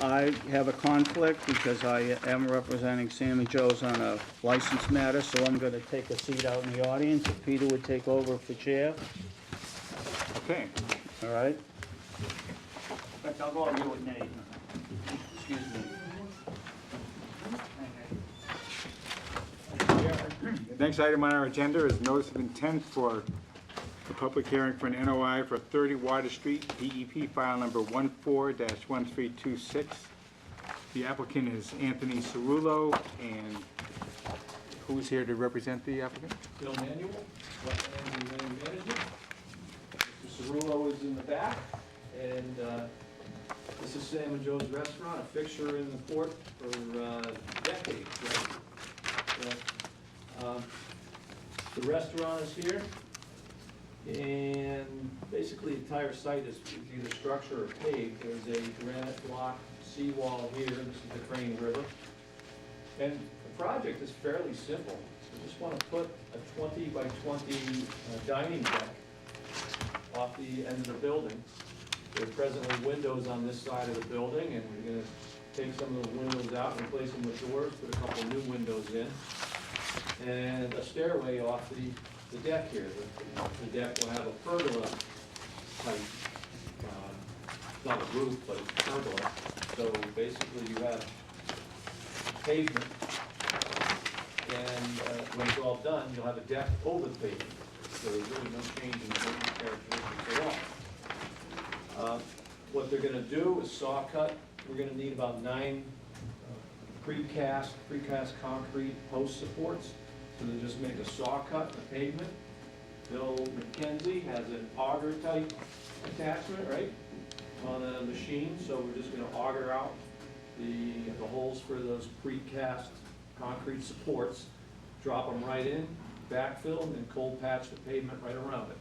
I have a conflict because I am representing Sam and Joe's on a license matter, so I'm gonna take a seat out in the audience. If Peter would take over for chair, Okay. all right? In fact, I'll go on you with Nate. Excuse me. The next item on our agenda is notice of intent for the public hearing for an NOI for 30 Water Street, DEP file number 14-1326. The applicant is Anthony Cerullo, and who's here to represent the applicant? Bill Manuel, Wetlands and Land Management. Mr. Cerullo is in the back, and this is Sam and Joe's Restaurant, a fixture in the port for decades, right? The restaurant is here, and basically the entire site is either structure or paved. There's a granite block seawall here, this is the Crane River. And the project is fairly simple. We just want to put a 20 by 20 dining deck off the end of the building. There are presently windows on this side of the building, and we're going to take some of those windows out and replace them with doors, put a couple new windows in, and a stairway off the the deck here. The deck will have a pergola type, not a roof, but it's pergola. So basically you have pavement, and when it's all done, you'll have a deck over the pavement. So there's really no change in the pavement characteristics at all. What they're gonna do is saw cut. We're gonna need about 9 precast concrete post supports. So they just make a saw cut in the pavement. Bill McKenzie has an auger type attachment, right, on a machine. So we're just gonna auger out the holes for those precast concrete supports, drop them right in, backfill, and then cold patch the pavement right around it.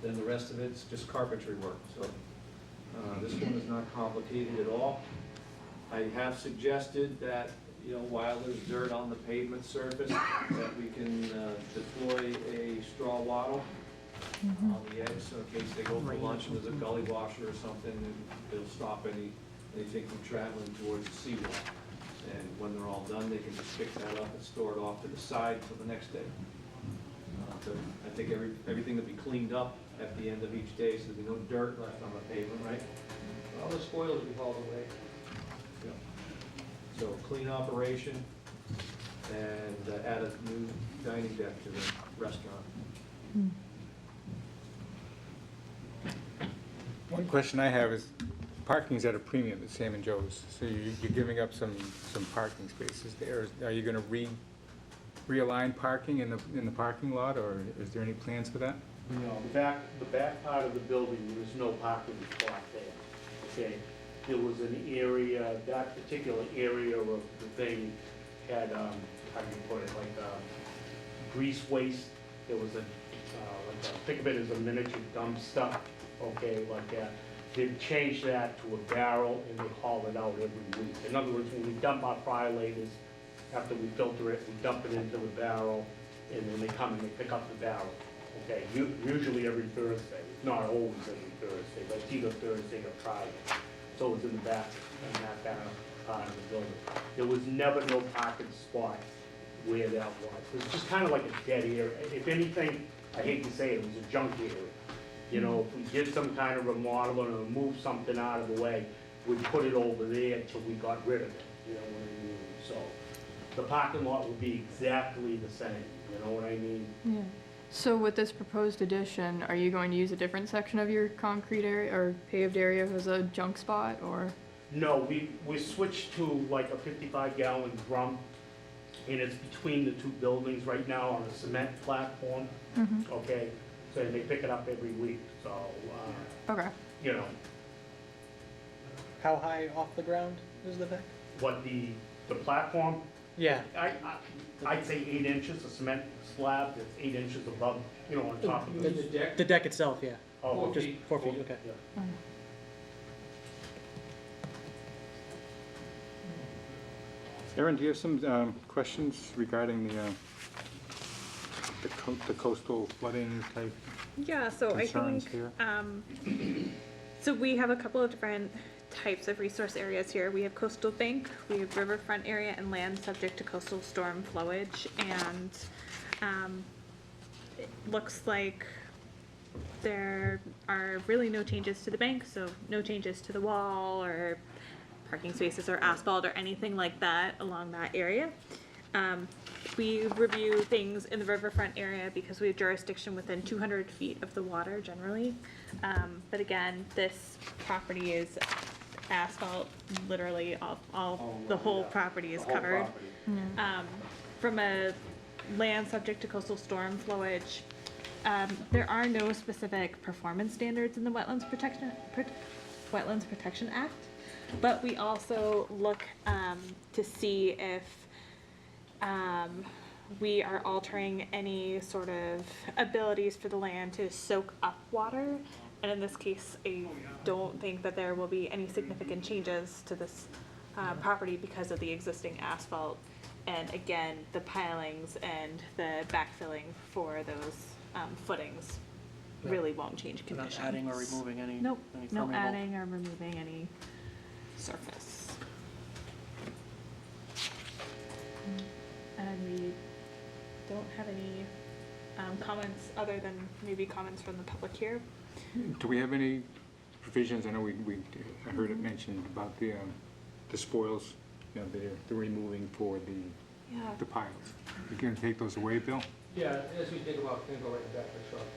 Then the rest of it's just carpentry work. So this one is not complicated at all. I have suggested that, you know, while there's dirt on the pavement surface, that we can deploy a straw wattle on the edge, so in case they go for lunch and there's a gully washer or something, it'll stop anything from traveling towards the seawall. And when they're all done, they can just pick that up and store it off to the side for the next day. So I think everything will be cleaned up at the end of each day, so there'll be no dirt left on the pavement, right? All the spoils will be hauled away. Yeah. So clean operation and add a new dining deck to the restaurant. One question I have is, parking's at a premium at Sam and Joe's, so you're giving up some parking spaces there. Are you gonna realign parking in the parking lot, or is there any plans for that? No, the back part of the building, there was no parking spot there, okay? There was an area, that particular area of the thing had, how do you put it, like, grease waste. There was think of it as a miniature dumpster, okay, like that. They've changed that to a barrel, and they haul it out every week. In other words, when we dump our friolators, after we filter it, we dump it into the barrel, and then they come and they pick up the barrel. Okay, usually every Thursday, not always every Thursday, but it's either Thursday or Friday. So it's in the back, in that kind of part of the building. There was never no parking spot where that was. It was just kind of like a dead area. If anything, I hate to say it, it was a junk area. You know, if we did some kind of remodeling or move something out of the way, we'd put it over there until we got rid of it, you know what I mean? So the parking lot would be exactly the same, you know what I mean? Yeah. So with this proposed addition, are you going to use a different section of your concrete area or paved area as a junk spot, or? No, we switched to like a 55-gallon drum, and it's between the two buildings right now on a cement platform, okay? So they pick it up every week, so, Okay. you know, How high off the ground is the deck? what the platform, Yeah. I'd say 8 inches, a cement slab that's 8 inches above, you know, on top of The it. deck? The deck itself, yeah. Oh, Just 4 feet, okay. yeah. Aaron, do you have some questions regarding the coastal flooding type? Yeah, so I Concerns think, here? so we have a couple of different types of resource areas here. We have coastal bank, we have riverfront area, and land subject to coastal storm flowage. And it looks like there are really no changes to the bank, so no changes to the wall or parking spaces or asphalt or anything like that along that area. We review things in the riverfront area because we have jurisdiction within 200 feet of the water generally. But again, this property is asphalt, literally the whole property is covered. From a land subject to coastal storm flowage, there are no specific performance standards in the Wetlands Protection Act, but we also look to see if we are altering any sort of abilities for the land to soak up water. And in this case, I don't think that there will be any significant changes to this property because of the existing asphalt. And again, the pilings and the backfilling for those footings really won't change Without conditions. adding or removing any. Nope, any no permeable. adding or removing any surface. And we don't have any comments other than maybe comments from the public here? Do we have any provisions? I know I heard it mentioned about the spoils, you know, they're removing for the piles. You gonna take those away, Bill? Yeah, as we think about, can go right in the back of the truck.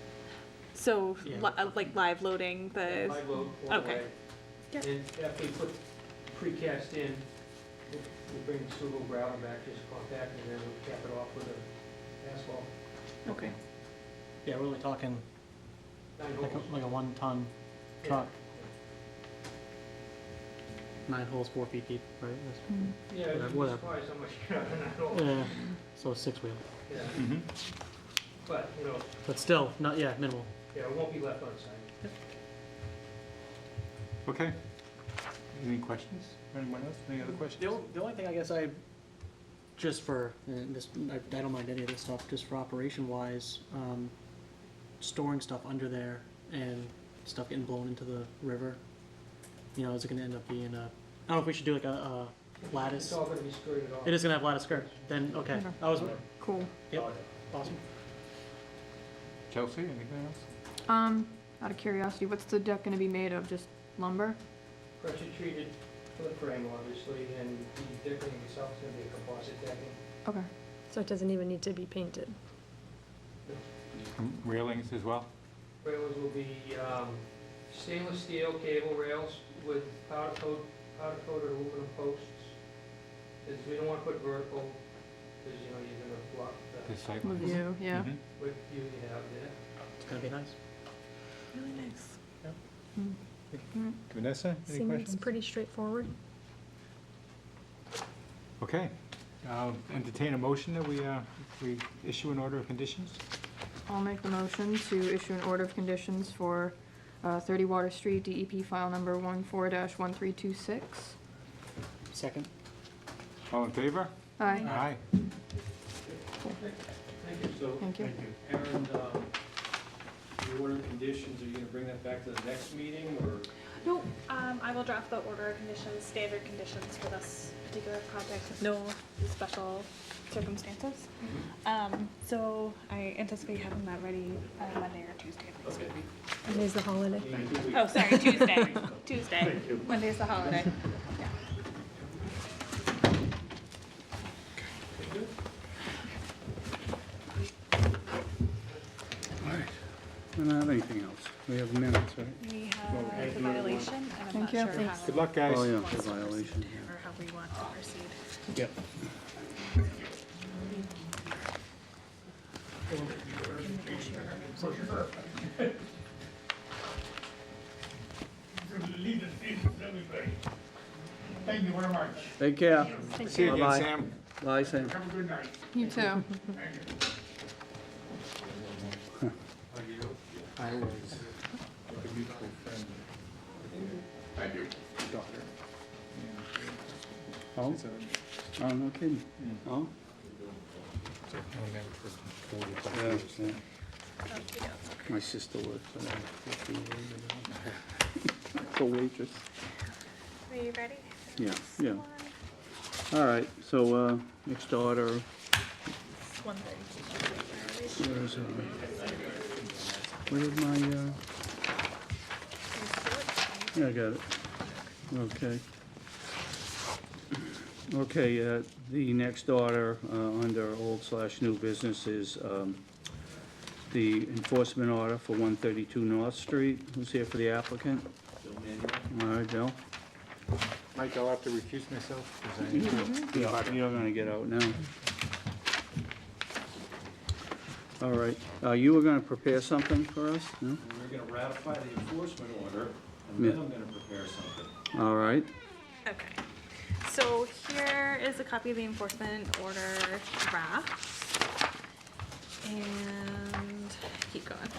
So, Yeah. like live loading the, High load, all the okay. way. Yep. And after we put precast in, we bring the suitable gravel back, just compact, and then we cap it off with the asphalt. Okay. Yeah, we're only talking 9 like holes. a 1-ton truck. 9 holes, 4 feet deep, right? Yeah, you'd be whatever. surprised how much you got in that hole. Yeah, so 6-wheel. Yeah, Mm-hmm. but, you know, But still, not, yeah, minimal. yeah, it won't be left unsigned. Okay. Any questions? Anyone else? Any other questions? The only thing I guess just for, and this, I don't mind any of this stuff, just for operation wise, storing stuff under there and stuff getting blown into the river, you know, is it gonna end up being I don't know if we should do like a lattice. It's all gonna be skirted off. It is gonna have lattice skirt, then, okay, Okay. I was, Cool. yep, awesome. Chelsea, anything else? Out of curiosity, what's the deck gonna be made of? Just lumber? Pressure treated for the frame, obviously, and the decking itself is gonna be a composite decking. Okay. So it doesn't even need to be painted. Railings as well? Rails will be stainless steel cable rails with powder-coated aluminum posts. We don't want to put vertical, because, you know, you're gonna block The the site The lines? view, yeah. Mhm. width view you have there. It's gonna be nice. Really nice. Vanessa, any Seems questions? pretty straightforward. Okay. I'll entertain a motion that we issue an order of conditions. I'll make the motion to issue an order of conditions for 30 Water Street, DEP file number 14-1326. Second. All in favor? Aye. Aye. Thank you. So, Thank you. Aaron, the order of conditions, are you gonna bring that back to the next meeting, or? No, I will draft the order of conditions, standard conditions for this particular project with no special circumstances. So I anticipate having that ready Monday or Tuesday of next week. Monday's the holiday. Oh, sorry, Tuesday. Tuesday. Monday's the holiday. Yeah. We don't have anything else. We have minutes, right? We have the violation, and I'm Thank not you. sure Thanks. how. Good luck, guys. Oh, yeah, wants the to proceed, violation, Or how we want to proceed. Yep. Thank you very much. Take care. See you again, Bye-bye. Sam. Bye, Sam. Have a good night. You too. I was a mutual friend. Thank you. Daughter. Oh? Oh, no kidding. Oh? Yeah, yeah. My sister works for them. It's a waitress. Are you ready? Yeah, yeah. All right, so, next order, 132. where's, where's my, yeah, I got it. Okay. Okay, the next order, under old/new business is, the enforcement order for 132 North Street. Who's here for the applicant? All right, Bill? Mike, I'll have to recuse myself. 'cause You're gonna get out now. All right, you were gonna prepare something for us, no? We're gonna ratify the enforcement order, and then Yeah. I'm gonna prepare something. All right, Okay. So here is a copy of the enforcement order draft. And keep going.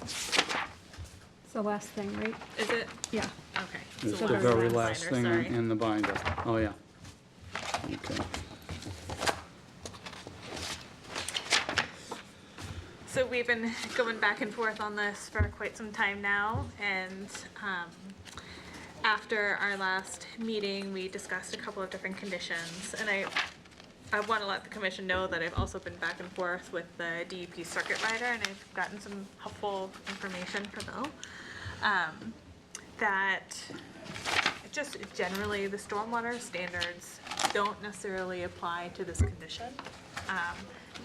It's the last thing, right? Is it? Yeah. Okay. it's So the last very one, last binder, thing sorry. in the binder. Oh, yeah. Okay. So we've been going back and forth on this for quite some time now, and after our last meeting, we discussed a couple of different conditions, and I I want to let the commission know that I've also been back and forth with the DEP circuit rider, and I've gotten some helpful information for Bill. That just generally the stormwater standards don't necessarily apply to this condition.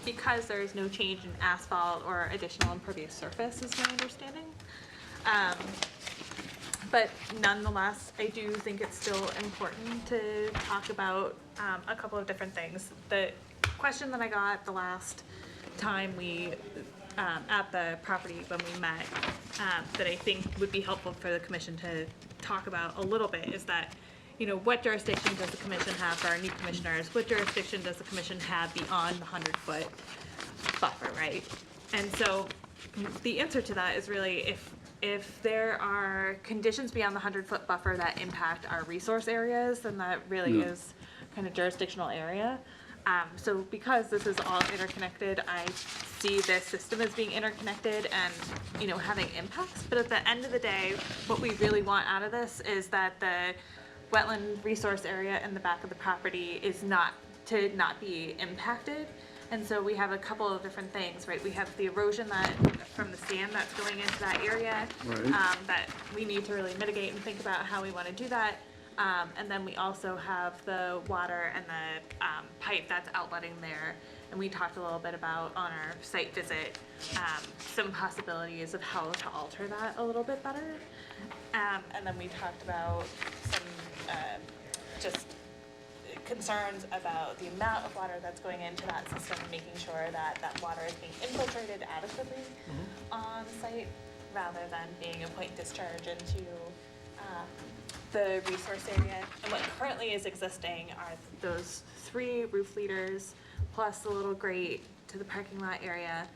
Because there is no change in asphalt or additional impervious surface is my understanding. But nonetheless, I do think it's still important to talk about a couple of different things. The question that I got the last time we, at the property when we met, that I think would be helpful for the commission to talk about a little bit is that, you know, what jurisdiction does the commission have for our new commissioners? What jurisdiction does the commission have beyond the 100-foot buffer, right? And so the answer to that is really if there are conditions beyond the 100-foot buffer that impact our resource areas, then that really is kind of jurisdictional area. So because this is all interconnected, I see this system as being interconnected and, you know, having impacts. But at the end of the day, what we really want out of this is that the wetland resource area in the back of the property is not be impacted. And so we have a couple of different things, right? We have the erosion from the sand that's going into that area, Right. that we need to really mitigate and think about how we want to do that. And then we also have the water and the pipe that's outletting there. And we talked a little bit about on our site visit, some possibilities of how to alter that a little bit better. And then we talked about some just concerns about the amount of water that's going into that system, making sure that that water is being infiltrated adequately on site rather than being a point discharge into the resource area. And what currently is existing are those 3 roof leaders plus the little grate to the parking lot area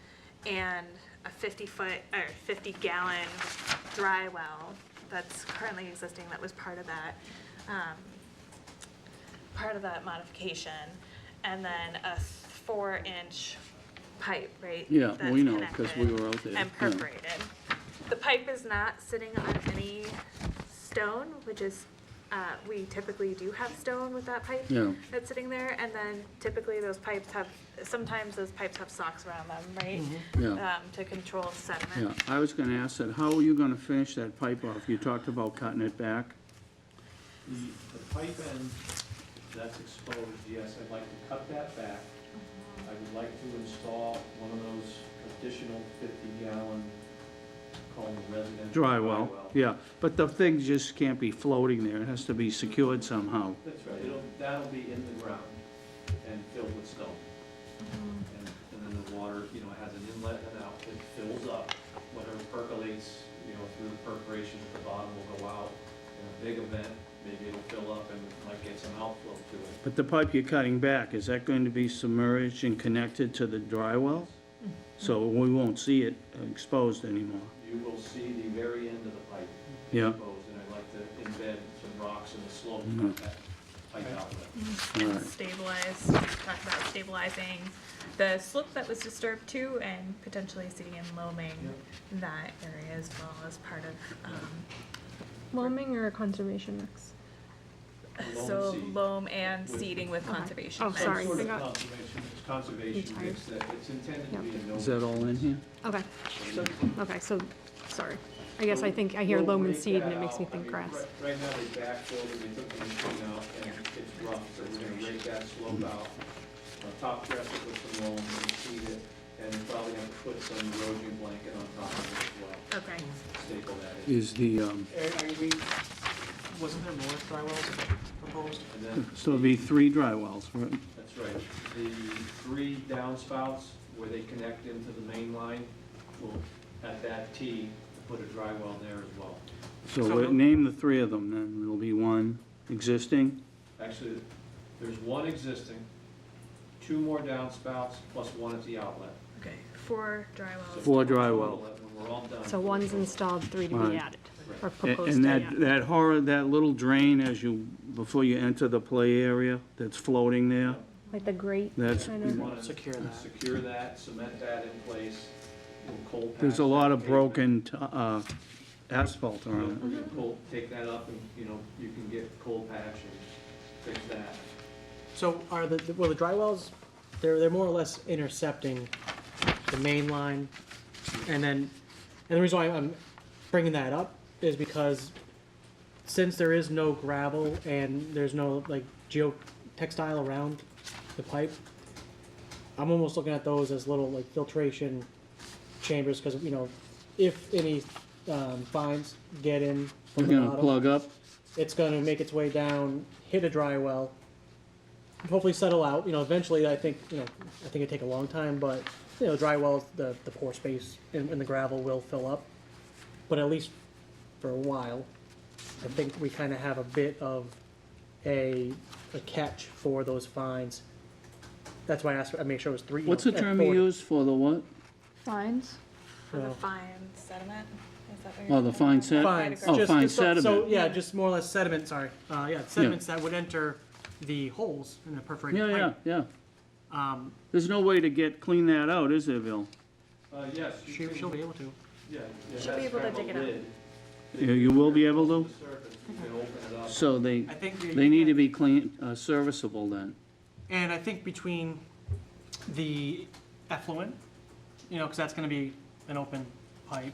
and a 50-gallon dry well that's currently existing that was part of that modification, and then a 4-inch pipe, right? Yeah, that's we know, because we connected were out there. and Yeah. perforated. The pipe is not sitting on any stone, which is, we typically do have stone with that pipe Yeah. that's sitting there, and then typically those pipes have, sometimes those pipes have socks around them, right? Yeah. To control Yeah, sediment. I was gonna ask that, how are you gonna finish that pipe off? You talked about cutting it back? The pipe end that's exposed, yes, I'd like to cut that back. I would like to install one of those additional 50-gallon, call them residential Dry well, yeah, but the thing just can't be floating there, it has to be secured somehow. That's right, that'll be in the ground and filled with stone. And then the water, you know, has an inlet and out, it fills up, whatever percolates, you know, through the perforation at the bottom will go out. In a big event, maybe it'll fill up and might get some outflow to it. But the pipe you're cutting back, is that going to be submerged and connected to the dry well? So we won't see it exposed anymore? You will see the very end of the pipe Yeah. exposed, and I'd like to embed some rocks in the slope Mhm. of that pipe outlet. And Right. stabilize, talk about stabilizing the slope that was disturbed too, and potentially seeding and loaming that area as well as part of, Loaming or a conservation mix? Loam so and seed. loam and With- seeding with conservation. Oh, mix. sorry. Some sort I of got- conservation, it's conservation tired. mix that, it's intended to Yep. be a no. Is that all in here? Okay, okay, so, sorry. I guess I think I hear We'll loam and rake seed and that it makes me out. I think mean, grass. Right now, they backfilled it, they took the machine out, and it's rough, so we're gonna rake that slope out. Top dress it with some loam, and seed it, and probably have to put some erosion blanket on top of it as well. Okay. Staple that in. Is the, Wasn't there more dry wells proposed? And then, so it'll be 3 dry wells, right? that's right, the 3 downspouts where they connect into the main line, will, at that T, put a dry well there as well. So name the 3 of them then, there'll be 1 existing? Actually, there's 1 existing, 2 more downspouts, plus 1 at the outlet. Okay, 4 dry So wells. 4 dry total, wells. when we're all done. So one's installed, 3 to Right. be added, or And proposed to and be that, added. that little drain as you, before you enter the play area, that's floating there, Like the grate, that's, kind We of. want to Secure that. secure that, cement that in place, we'll cold patch. there's a lot that of pavement. broken asphalt We'll on take that up and, you know, you can get cold patch and fix that. So are well, the dry wells, they're more or less intercepting the main line, and the reason why I'm bringing that up is because since there is no gravel and there's no like geotextile around the pipe, I'm almost looking at those as little like filtration chambers, because, you know, if any fines get in We're from the gonna bottom, plug up. it's gonna make its way down, hit a dry well, hopefully settle out. You know, eventually, I think it'd take a long time, but, you know, dry wells, the pore space in the gravel will fill up. But at least for a while, I think we kind of have a bit of a catch for those fines. That's why I made sure it was 3. What's the term you use for the what? Fines? For the Oh. fine sediment, is that what you're? Oh, the talking fine about? Fines. Oh, Just- fine just so- So, sediment. yeah, just more or less sediment, sorry. Sediments that would enter the holes in the perforated Yeah, pipe. yeah, yeah. There's no way to clean that out, is there, Bill? Yes. you can- She'll be able to. Yeah. Should be able to dig it up. You will be able to? The surface, you can open it up. So they I think need to be clean, serviceable then. And I think between the effluent, you know, because that's going to be an open pipe,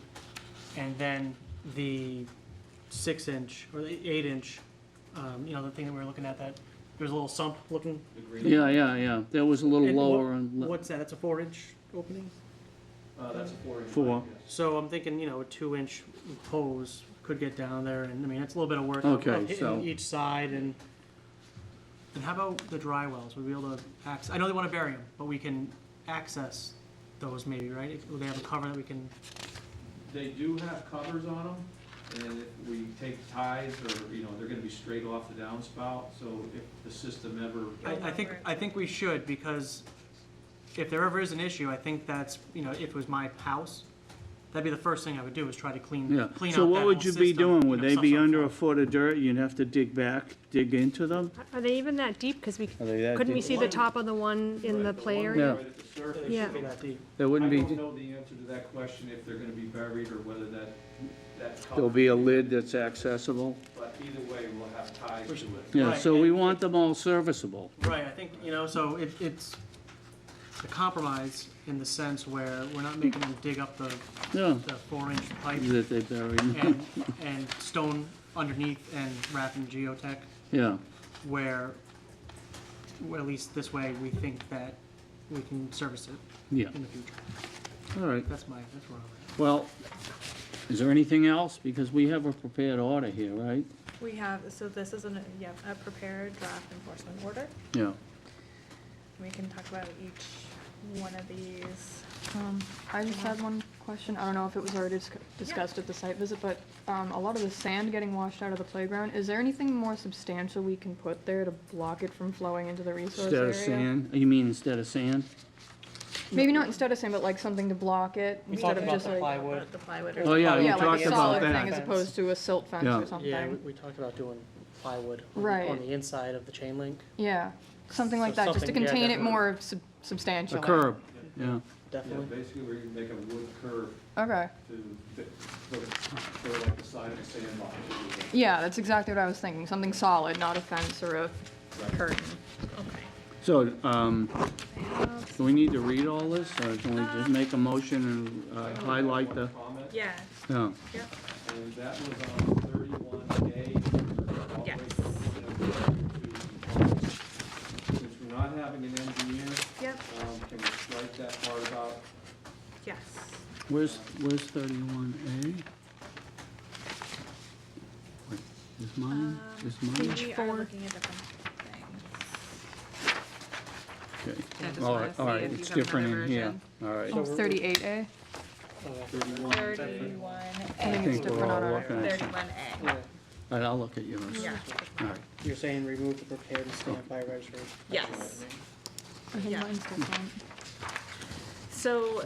and then the 6-inch or the 8-inch, you know, the thing that we were looking at, that there's a little sump looking. The green. Yeah, yeah, yeah. That was a little And lower What's that? That's a 4-inch opening? That's a 4-inch. Four. pipe, yes. So I'm thinking, you know, a 2-inch hose could get down there, and I mean, it's a little bit of work Okay, of hitting so- each side. And how about the dry wells? Would we be able to access? I know they want to bury them, but we can access those maybe, right? Will they have a cover that we can? They do have covers on them, and if we take ties, or, you know, they're gonna be straight off the downspout, so if the system ever. I think we should, because if there ever is an issue, I think that's, you know, if it was my house, that'd be the first thing I would do, is try to clean Yeah. out that So what whole would you be system, doing? you Would know, they be stuff under a like foot of dirt? You'd have to dig into them? Are they even that deep? Because Are they that couldn't we deep? see the top of the one in the play Right, area? Yeah. right at the surface. that. They Yeah. should be that deep. There I wouldn't don't be, know the answer to that question, if they're gonna be buried, or whether that there'll be a lid that's accessible? But either way, we'll have ties to it. Yeah, Right, so we and- want them all serviceable. Right, I think, you know, so it's a compromise in the sense where we're not making them dig up the Yeah, 4-inch pipe that they bury. and stone underneath and wrap in geotech, Yeah, where, well, at least this way, we think that we can service it yeah, in the future. all right. That's where I'm at. Well, is there anything else? Because we have a prepared order here, right? We have, so this is a prepared draft enforcement order. Yeah. We can talk about each one of these. I just had one question. I don't know if it was already discussed at the site visit, but a lot of the sand getting washed out of the playground, is there anything more substantial we can put there to block it from flowing into the resource Instead area? of sand? You mean instead of sand? Maybe not instead of sand, but like something to block it, We instead talked of about just the like, plywood. The plywood Oh, yeah, you yeah, like talked a about solid that. thing as opposed to a silt fence Yeah. or something. Yeah, we talked about doing plywood Right. on the inside of the chain link. Yeah, something like So that, just to something- yeah, contain it definitely. more substantially. A curb, yeah. Yeah, Definitely. basically, we're gonna make a wood curve Okay, for like the side of a sandbox. yeah, that's exactly what I was thinking, something solid, not a fence or a curtain. So, do we need to read all this, or can we just make a motion and highlight the, Comment, Yeah, yeah, and that was on 31A. Yes. Since we're not having an engineer, yep, can we strike that part about? yes. where's 31A? Wait, is mine, is mine? We are looking at different things. Okay. I just All wanna right, see all right, if it's you have different another in here, version. all right. So we're- 38A? 31. 31A. I think I it's think we're different on all our, looking at it. 31A. Yeah. All right, I'll look at yours. Yeah. All right. You're saying remove the prepared and stamp by registration? Yes. I think Yeah. mine's different. So,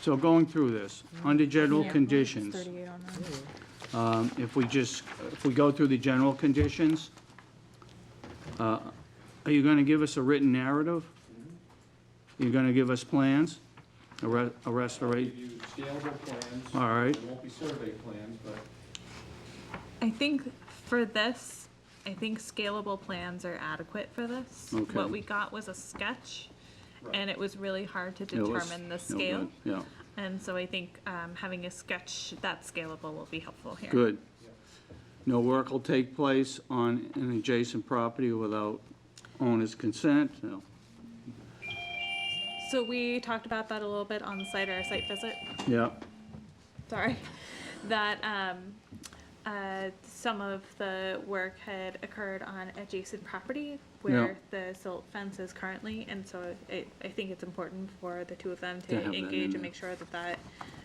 So going through this, under general Yeah, conditions, it's 38 on mine. if we go through the general conditions, are you gonna give us a written narrative? You're gonna give us plans, a I'll restoration? give you scalable plans. All right. There won't be survey plans, but I think for this, I think scalable plans are adequate for this. Okay. What we got was a sketch, Right. and it was really hard to It was determine the no scale. good. Yeah, And so I think having a sketch that's scalable will be helpful here. good. No work will take place on an adjacent property without owner's consent, no. So we talked about that a little bit on the site, or a site visit. Yeah, Sorry, that some of the work had occurred on adjacent property where the silt fence is currently, and so I think it's important for the two of them To have to that in engage there. and make sure that that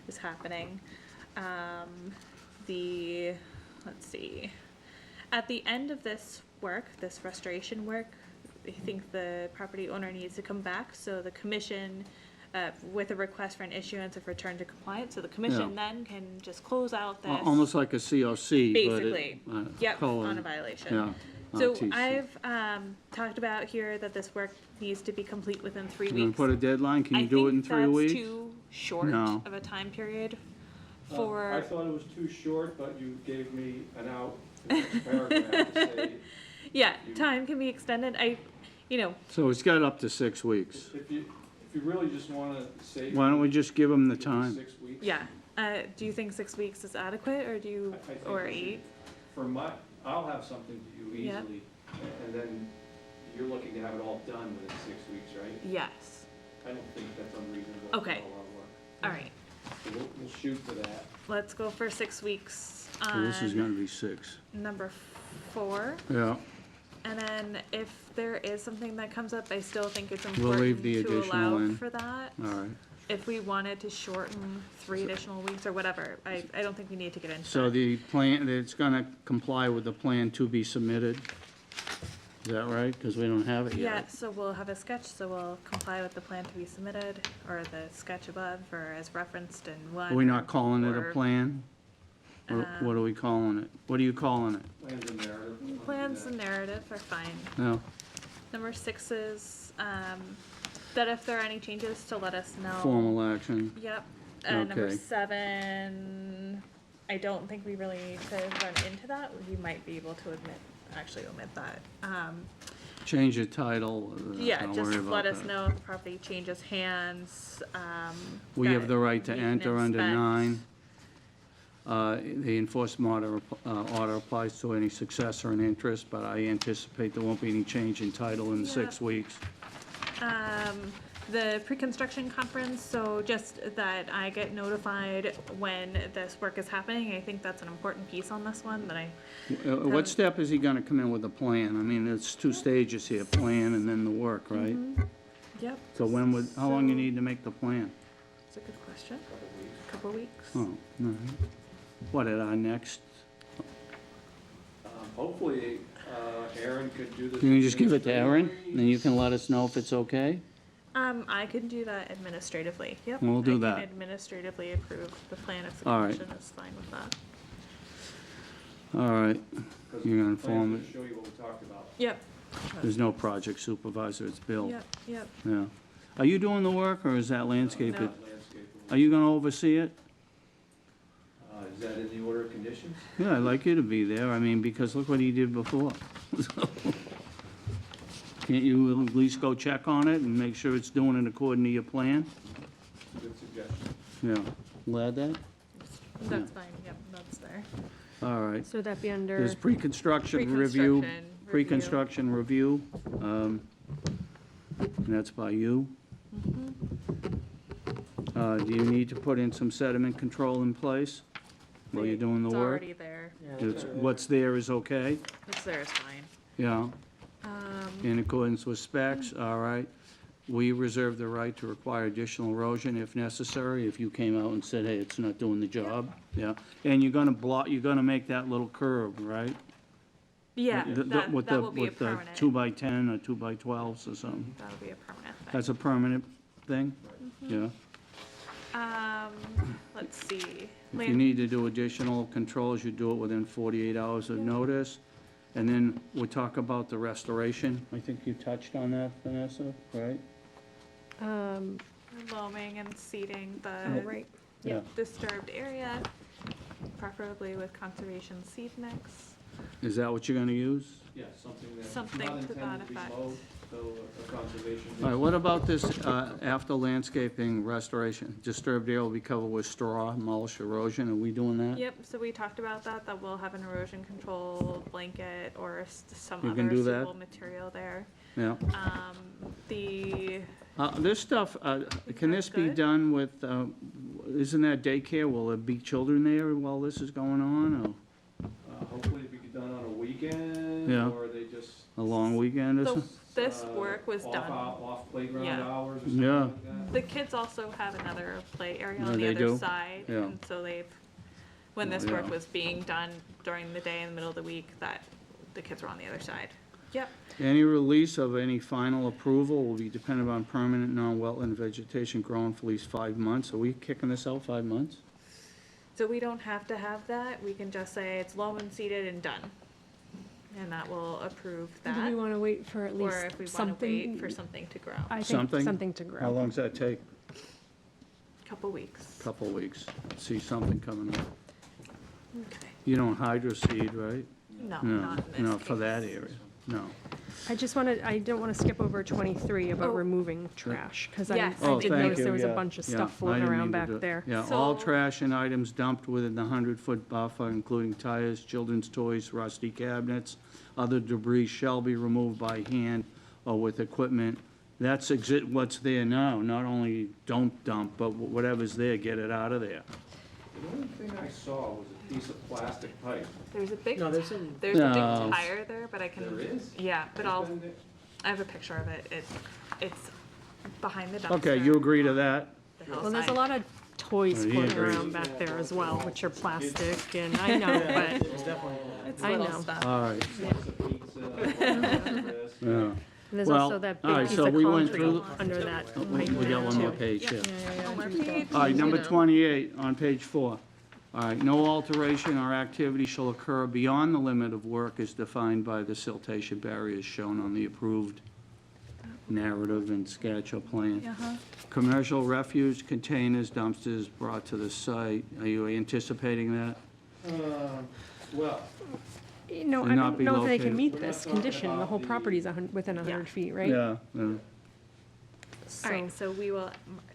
is happening. Let's see, at the end of this work, this restoration work, I think the property owner needs to come back, so the commission, with a request for an issuance of return to compliance, so the commission then can just close out this. almost like a COC, but Basically, it. yep, color. on a violation. Yeah. So RTC. I've talked about here that this work needs to be complete within 3 You gonna weeks. put a deadline? Can you do it in 3 weeks? I think that's too short No. of a time period I for, thought it was too short, but you gave me an out, the next paragraph to say, yeah, time can be extended. So it's got up to 6 weeks. if you really just wanna say. Why don't we just give them the time? 6 weeks. yeah. Do you think 6 weeks is adequate, or do you, I think or we should- 8? For I'll have something to you Yeah. easily, and then you're looking to have it all done within 6 weeks, right? Yes. I don't think that's unreasonable. Okay. That's a lot of work. All right. So we'll shoot for that. Let's go for 6 weeks So this is on gonna be 6. number 4. Yeah, And then if there is something that comes up, I still think it's We'll leave important the to additional allow in. for that. all right. If we wanted to shorten 3 additional weeks or whatever, I don't think we need to get into So that. the plan, it's gonna comply with the plan to be submitted? Is that right? Because we don't have it Yeah, yet. so we'll have a sketch, so we'll comply with the plan to be submitted, or the sketch above, or as referenced in one. Are we not calling it a or- plan? What are we calling it? What are you calling it? Plans and narrative. we'll do Plans that. and narrative are fine. No? Number 6 is, that if there are any changes, to let us know. Formal action? Yep. Number Okay. 7, I don't think we really need to run into that. We might be able to omit that. Change the title? Yeah, don't just worry about let us that. know if the property changes hands. We have that the right to we can enter under inspect. 9. The enforcement order applies to any successor in interest, but I anticipate there won't be any change in title in Yeah. 6 weeks. The pre-construction conference, so just that I get notified when this work is happening. I think that's an important piece on this one, that I, What step is he gonna come in with a plan? I mean, it's 2 stages here, plan and then the work, right? yep, So how long you So- need to make the plan? it's a good question. Couple weeks. Oh, all right. What, at our next, Hopefully, Aaron could do this. can you just give it to Aaron? administratively. Then you can let us know if it's okay? I can do that administratively, yep. We'll do I that. can administratively approve the plan if the All right. commission is fine with that. All right, 'Cause you're gonna the plans inform will it. show you what we talked about. Yep, There's no project supervisor, it's Bill. yep. Yeah. Are you doing the work, or is that landscape? No. Landscape. Are you gonna oversee it? Is that in the order of conditions? Yeah, I'd like you to be there, I mean, because look what he did before. Can't you at least go check on it and make sure it's doing it according to your plan? Good suggestion. Yeah, we'll add that? That's fine, yep, that's there. All right. So would that be under, There's pre-construction review. Pre-construction review. Pre-construction review, and that's by you. Do you need to put in some sediment control in place while you're doing the It's work? already there. What's there is okay? What's there is fine. Yeah, in accordance with specs, all right. We reserve the right to require additional erosion if necessary, if you came out and said, hey, it's not doing the job. Yeah, and you're gonna make that little curve, right? Yeah, The- that with will the- be a with the permanent. 2x10 or 2x12s or something. That'll be a permanent thing. That's a permanent thing? Yeah. Let's see. If you need to do additional controls, you do it within 48 hours of notice. And then we'll talk about the restoration. I think you touched on that, Vanessa, right? Loaming and seeding Oh, the right, Yeah. disturbed area, preferably with conservation seed mix. Is that what you're gonna use? Yeah, something that's Something not to that intended to be effect. mowed, so a conservation. All right, what about this, after landscaping restoration? Disturbed area will be covered with straw, mulch, erosion, are we doing that? Yep, so we talked about that, that we'll have an erosion control blanket or some You can other do that? suitable material there. Yeah. The, This stuff, can this be Good. done with, isn't that daycare? Will there be children there while this is going on, or Hopefully it'd be done on a weekend, Yeah. or they just. a long weekend or so something? this work was done. Off playground Yeah. hours or something Yeah. like that. The kids also have another play area Yeah, on the they other do? side, Yeah. and so they've, when Oh, this work yeah. was being done during the day in the middle of the week, that the kids were on the other side. Yep. Any release of any final approval will be dependent on permanent non-wetland vegetation growing for at least 5 months. Are we kicking this out 5 months? So we don't have to have that, we can just say it's loam and seeded and done. And that will approve Do we that, wanna wait for at or least if we wanna something? wait for something to grow, I think Something? something to grow. How long does that take? couple weeks. Couple weeks. See something coming up. Okay. You don't hydro seed, right? No, No, not in this no, for that case. area, no. I don't wanna skip over 23 about Oh. removing trash, cause I Yes. I Oh, did thank notice you, there was a yeah, bunch of yeah. stuff I floating didn't around mean to back do it. there. Yeah, all So- trash and items dumped within the 100-foot buffer, including tires, children's toys, rusty cabinets, other debris shall be removed by hand or with equipment. That's what's there now, not only don't dump, but whatever's there, get it out of there. The only thing I saw was a piece of plastic pipe. There's a big, No, there's some, there's a No. big tire there, but I can. There is? Yeah, but It's I'll, been there- I have a picture of it, it's behind the dumpster. Okay, you agree to that? the Well, there's a hillside. lot of toys Oh, he floating agrees. around back there as well, which are plastic, and I know, yeah, but it's definitely. It's I little know. stuff. All right, Slice of pizza, this. yeah. there's Well, also that all big right, piece so of we went concrete through- under that We pipe got there one more too. page, yeah. One more page. All right, number 28 on page 4. All right, no alteration or activity shall occur beyond the limit of work as defined by the siltation barriers shown on the approved narrative and sketch or plan. Uh-huh. Commercial refuge containers, dumpsters brought to the site. Are you anticipating that? Well, You know, And I not don't be know if they can located- meet We're not this talking condition, the about whole the- property's within 100 feet, right? Yeah. So, Alright, so we will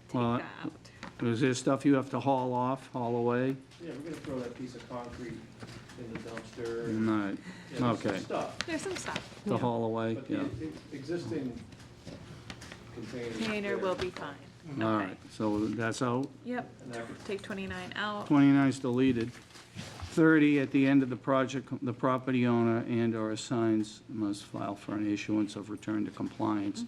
take Well, that out. Is there stuff you have to haul off, haul away? yeah, we're gonna throw that piece of concrete in the dumpster. Not, Yeah, there's some okay. Stuff, There's some stuff. to haul away, but yeah. the existing container. Container will be fine. All Okay. right, so that's out. Yep, And that could- take 29 out. 29 is deleted. 30, at the end of the project, the property owner and/or assigns must file for an issuance of return to compliance.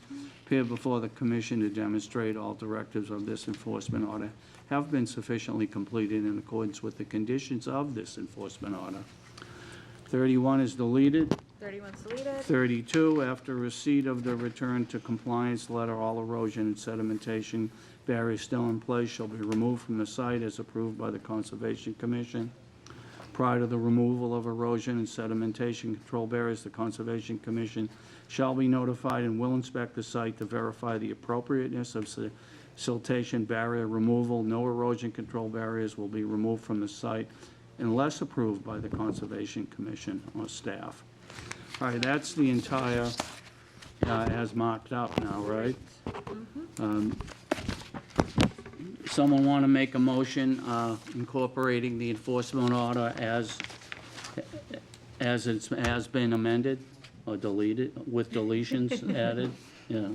Appear before the commission to demonstrate all directives of this enforcement order have been sufficiently completed in accordance with the conditions of this enforcement order. 31 is deleted. 31's deleted. 32, after receipt of the return to compliance letter, all erosion and sedimentation barriers still in place shall be removed from the site as approved by the Conservation Commission. Prior to the removal of erosion and sedimentation control barriers, the Conservation Commission shall be notified and will inspect the site to verify the appropriateness of siltation barrier removal. No erosion control barriers will be removed from the site unless approved by the Conservation Commission or staff. All right, that's the entire, as marked up now, right? Someone want to make a motion incorporating the enforcement order as it's, has been amended or deleted, with deletions added? Yeah.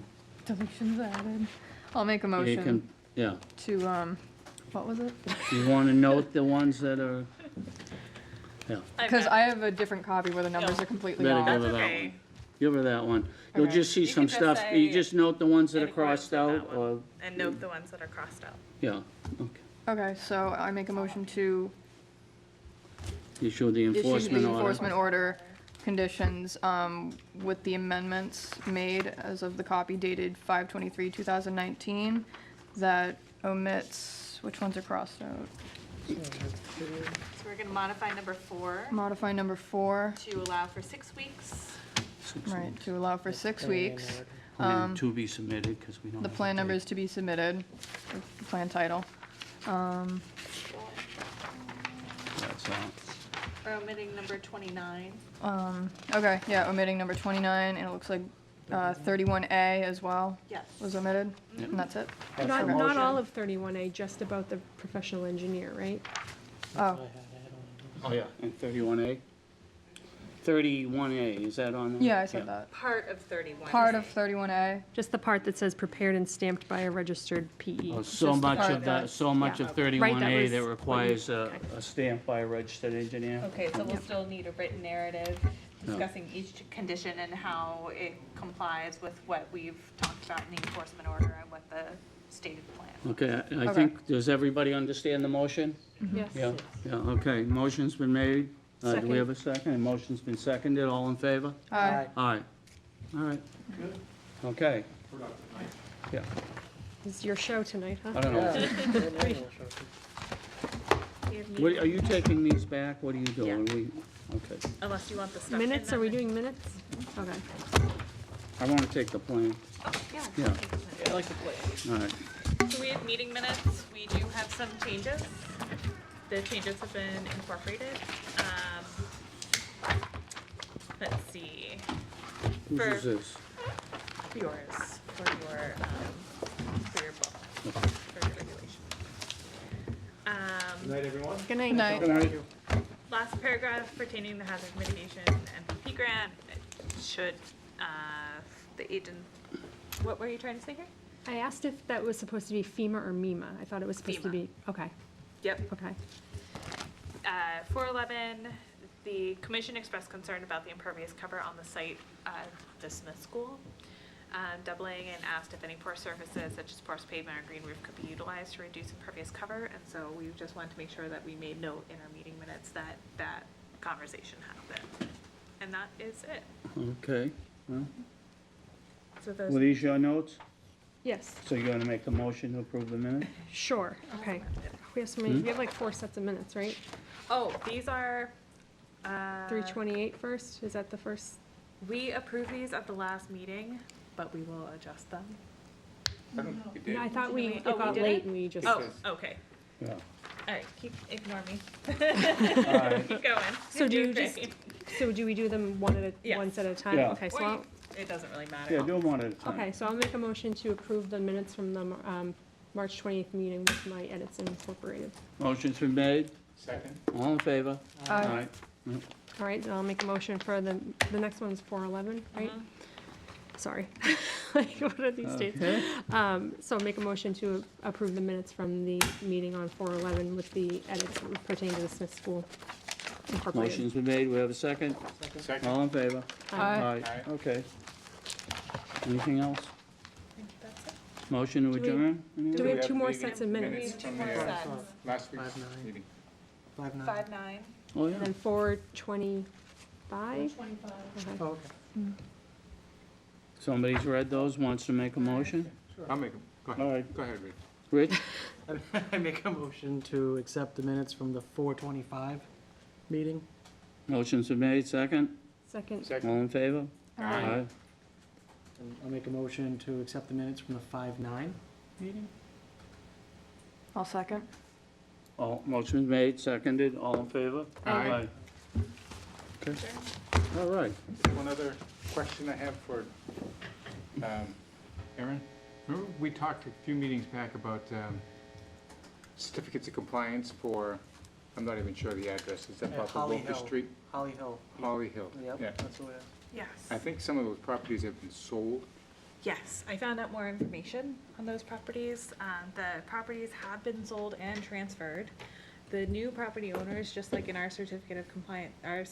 Deletions added. I'll make a You motion can, yeah. to, what was it? You want to note the ones that are, yeah. Because I have a different copy where the numbers are completely Better off. give her that okay. one. Give her that one. You'll Okay. just see You some can just stuff, say you just note the ones that are in accordance crossed with out, that one. or, And note the ones that are crossed out. yeah, okay. Okay, so I make a motion to Issue the issue enforcement the order. enforcement order conditions, with the amendments made as of the copy dated 5/23/2019, that omits, which ones are crossed out? So we're gonna modify number 4 Modify number 4, to allow for 6 weeks. right, to allow for 6 weeks. Plan to be submitted, because we don't The have plan a number date. is to be submitted, the plan title. That's all. We're omitting number 29. Okay, yeah, omitting number 29, and it looks like 31A as well Yes. was omitted, and that's it. That's Not, the not motion. all of 31A, just about the professional engineer, right? Oh, Oh, yeah. And 31A? 31A, is that on there? yeah, I said that. Part of 31. Part of 31A. Just the part that says prepared and stamped by a registered PE. Oh, so Just the much part of that, that- so much yeah. of Right, that 31A was that what requires you- a okay. a stamp by a registered engineer. Okay, so we'll still need a written narrative discussing each condition and how it complies with what we've talked about in the enforcement order and what the stated plan. Okay, I Okay. think, does everybody understand the motion? Yes. Yeah, yeah, okay, motion's been made. Do we Second. have a second? A motion's been seconded, all in favor? Aye. Aye. All right. Okay, yeah, It's your show tonight, huh? I don't know. What, are you taking these back? What are you doing? We, okay, Unless you want the stuff. Minutes, in are we them. doing minutes? Okay. I want to take the plan. Oh, yeah. Yeah. I like the plan. All right, So we have meeting minutes. We do have some changes. The changes have been incorporated. Let's see. whose For- is this? Yours, for your book, for your regulation. Good night, everyone. Good night. Good night. Good night. Last paragraph pertaining to hazard mitigation MPP grant, it should, the agent, what were you trying to say here? I asked if that was supposed to be FEMA or MEMA. I thought it was supposed to FEMA. be, okay, Yep. okay. 411, the commission expressed concern about the impervious cover on the site of the Smith School, doubling, and asked if any porous surfaces such as porous pavement or green roof could be utilized to reduce impervious cover. And so we just wanted to make sure that we made note in our meeting minutes that that conversation happened. And that is it. Okay, well, So those. were these your notes? Yes, So you're gonna make the motion to approve the minute? sure, okay. We have so many, we have like 4 sets of minutes, right? Oh, these are. 328 first, is that the first? We approved these at the last meeting, but we will adjust them. No, I thought we, it Oh, we got did late it? and we just. Oh, okay. Yeah. All right, ignore me. All right. Keep going. So You're do you doing just, great. so do we do them one at Yes. once at a time? Yeah. Okay, so Or I'll, you- It doesn't really matter. Yeah, do them one at a time. okay, so I'll make a motion to approve the minutes from the, March 20th meeting with my edits incorporated. Motion's been made, Second? all in favor? Aye. All right, then I'll make a motion for the next one's 411, right? Mhm. Sorry. Like, what are these dates? Okay. So make a motion to approve the minutes from the meeting on 411 with the edits pertaining to the Smith School incorporated. Motion's been made, we have a second? Second. All in favor? Aye. Aye. Okay. Anything else? I think that's it. Motion to Do we- adjourn? Do we have 2 more sets of minutes? Two more sets. Last week's 5-9. meeting. 5-9. 5-9. Oh, yeah. And then 425? Okay. Oh, okay. Somebody's read those, wants to make a motion? I'll make them. Go All ahead. right, Go ahead, Rich. Rich? I make a motion to accept the minutes from the 425 meeting. Motion's been made, second? Second. Second. All in favor? Aye. And I'll make a motion to accept the minutes from the 5-9 meeting. I'll second. All, motion's made, seconded, all in favor? Aye. Okay, all right. One other question I have for Aaron. Remember, we talked a few meetings back about certificates of compliance for, I'm not even sure the address, is that At off of Holly Wilker Hill. Street? Holly Hill. Holly Hill, Yep, yeah. that's what it is. Yes. I think some of those properties have been sold. Yes, I found out more information on those properties. The properties have been sold and transferred. The new property owners, just like in our certificate of compliance, our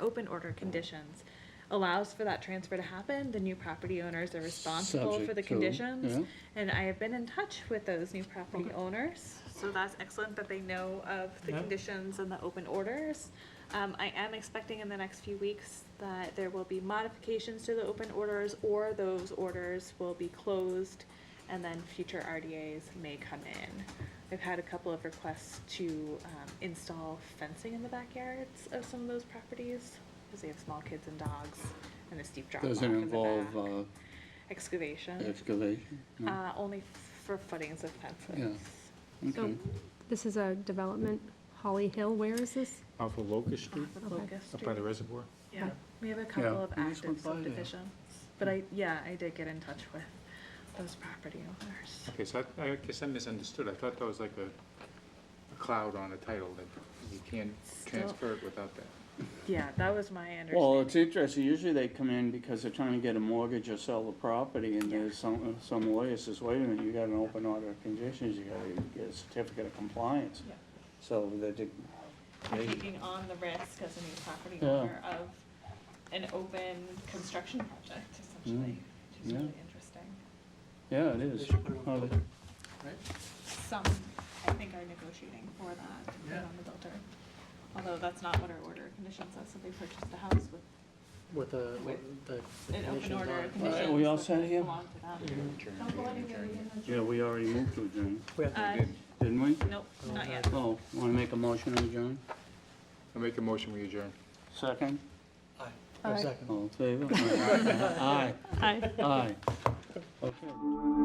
open order conditions, allows for that transfer to happen. The new property owners are responsible for the Subject to, conditions. yeah. And I have been in touch with those new property owners, so that's excellent that they know of the Yeah. conditions and the open orders. I am expecting in the next few weeks that there will be modifications to the open orders, or those orders will be closed, and then future RDAs may come in. I've had a couple of requests to install fencing in the backyards of some of those properties, because they have small kids and dogs, and a steep drop off Does it in the involve back. Excavation, excavation? No? only for footings of fences. Yeah. So Okay. this is a development Holly Hill, where is this? Off of Locust Street, Off of Locust up by the Street. reservoir. Yeah, we have a couple of we just active went by there. subdivisions, but I did get in touch with those property owners. Okay, so I guess I misunderstood. I thought that was like a cloud on a title that you can't Still- transfer it without that. Yeah, that was my Well, understanding. it's interesting, usually they come in because they're trying to get a mortgage or sell the property, and Yeah. there's some lawyer says, wait a minute, you got an open order of conditions, you gotta get a certificate of compliance. Yeah. So they, Taking on the risk as a new property Yeah. owner of an open construction project, essentially, which is yeah. really interesting. yeah, it is. They should put it on Oh, the they- builder, right? Some, I think, are negotiating for that, to put Yeah. on the builder. Although that's not what our order of conditions says, so they purchased a house with With the an open conditions order on of it. conditions. we all that set here? belong to them. Yeah, we already moved to adjourn, We have to- Uh, didn't we? Nope, not yet. Oh, wanna make a motion to adjourn? I'll make a motion, we adjourn. Second? Aye. Or Aye. second. All in favor? Aye. Aye. Aye. Okay.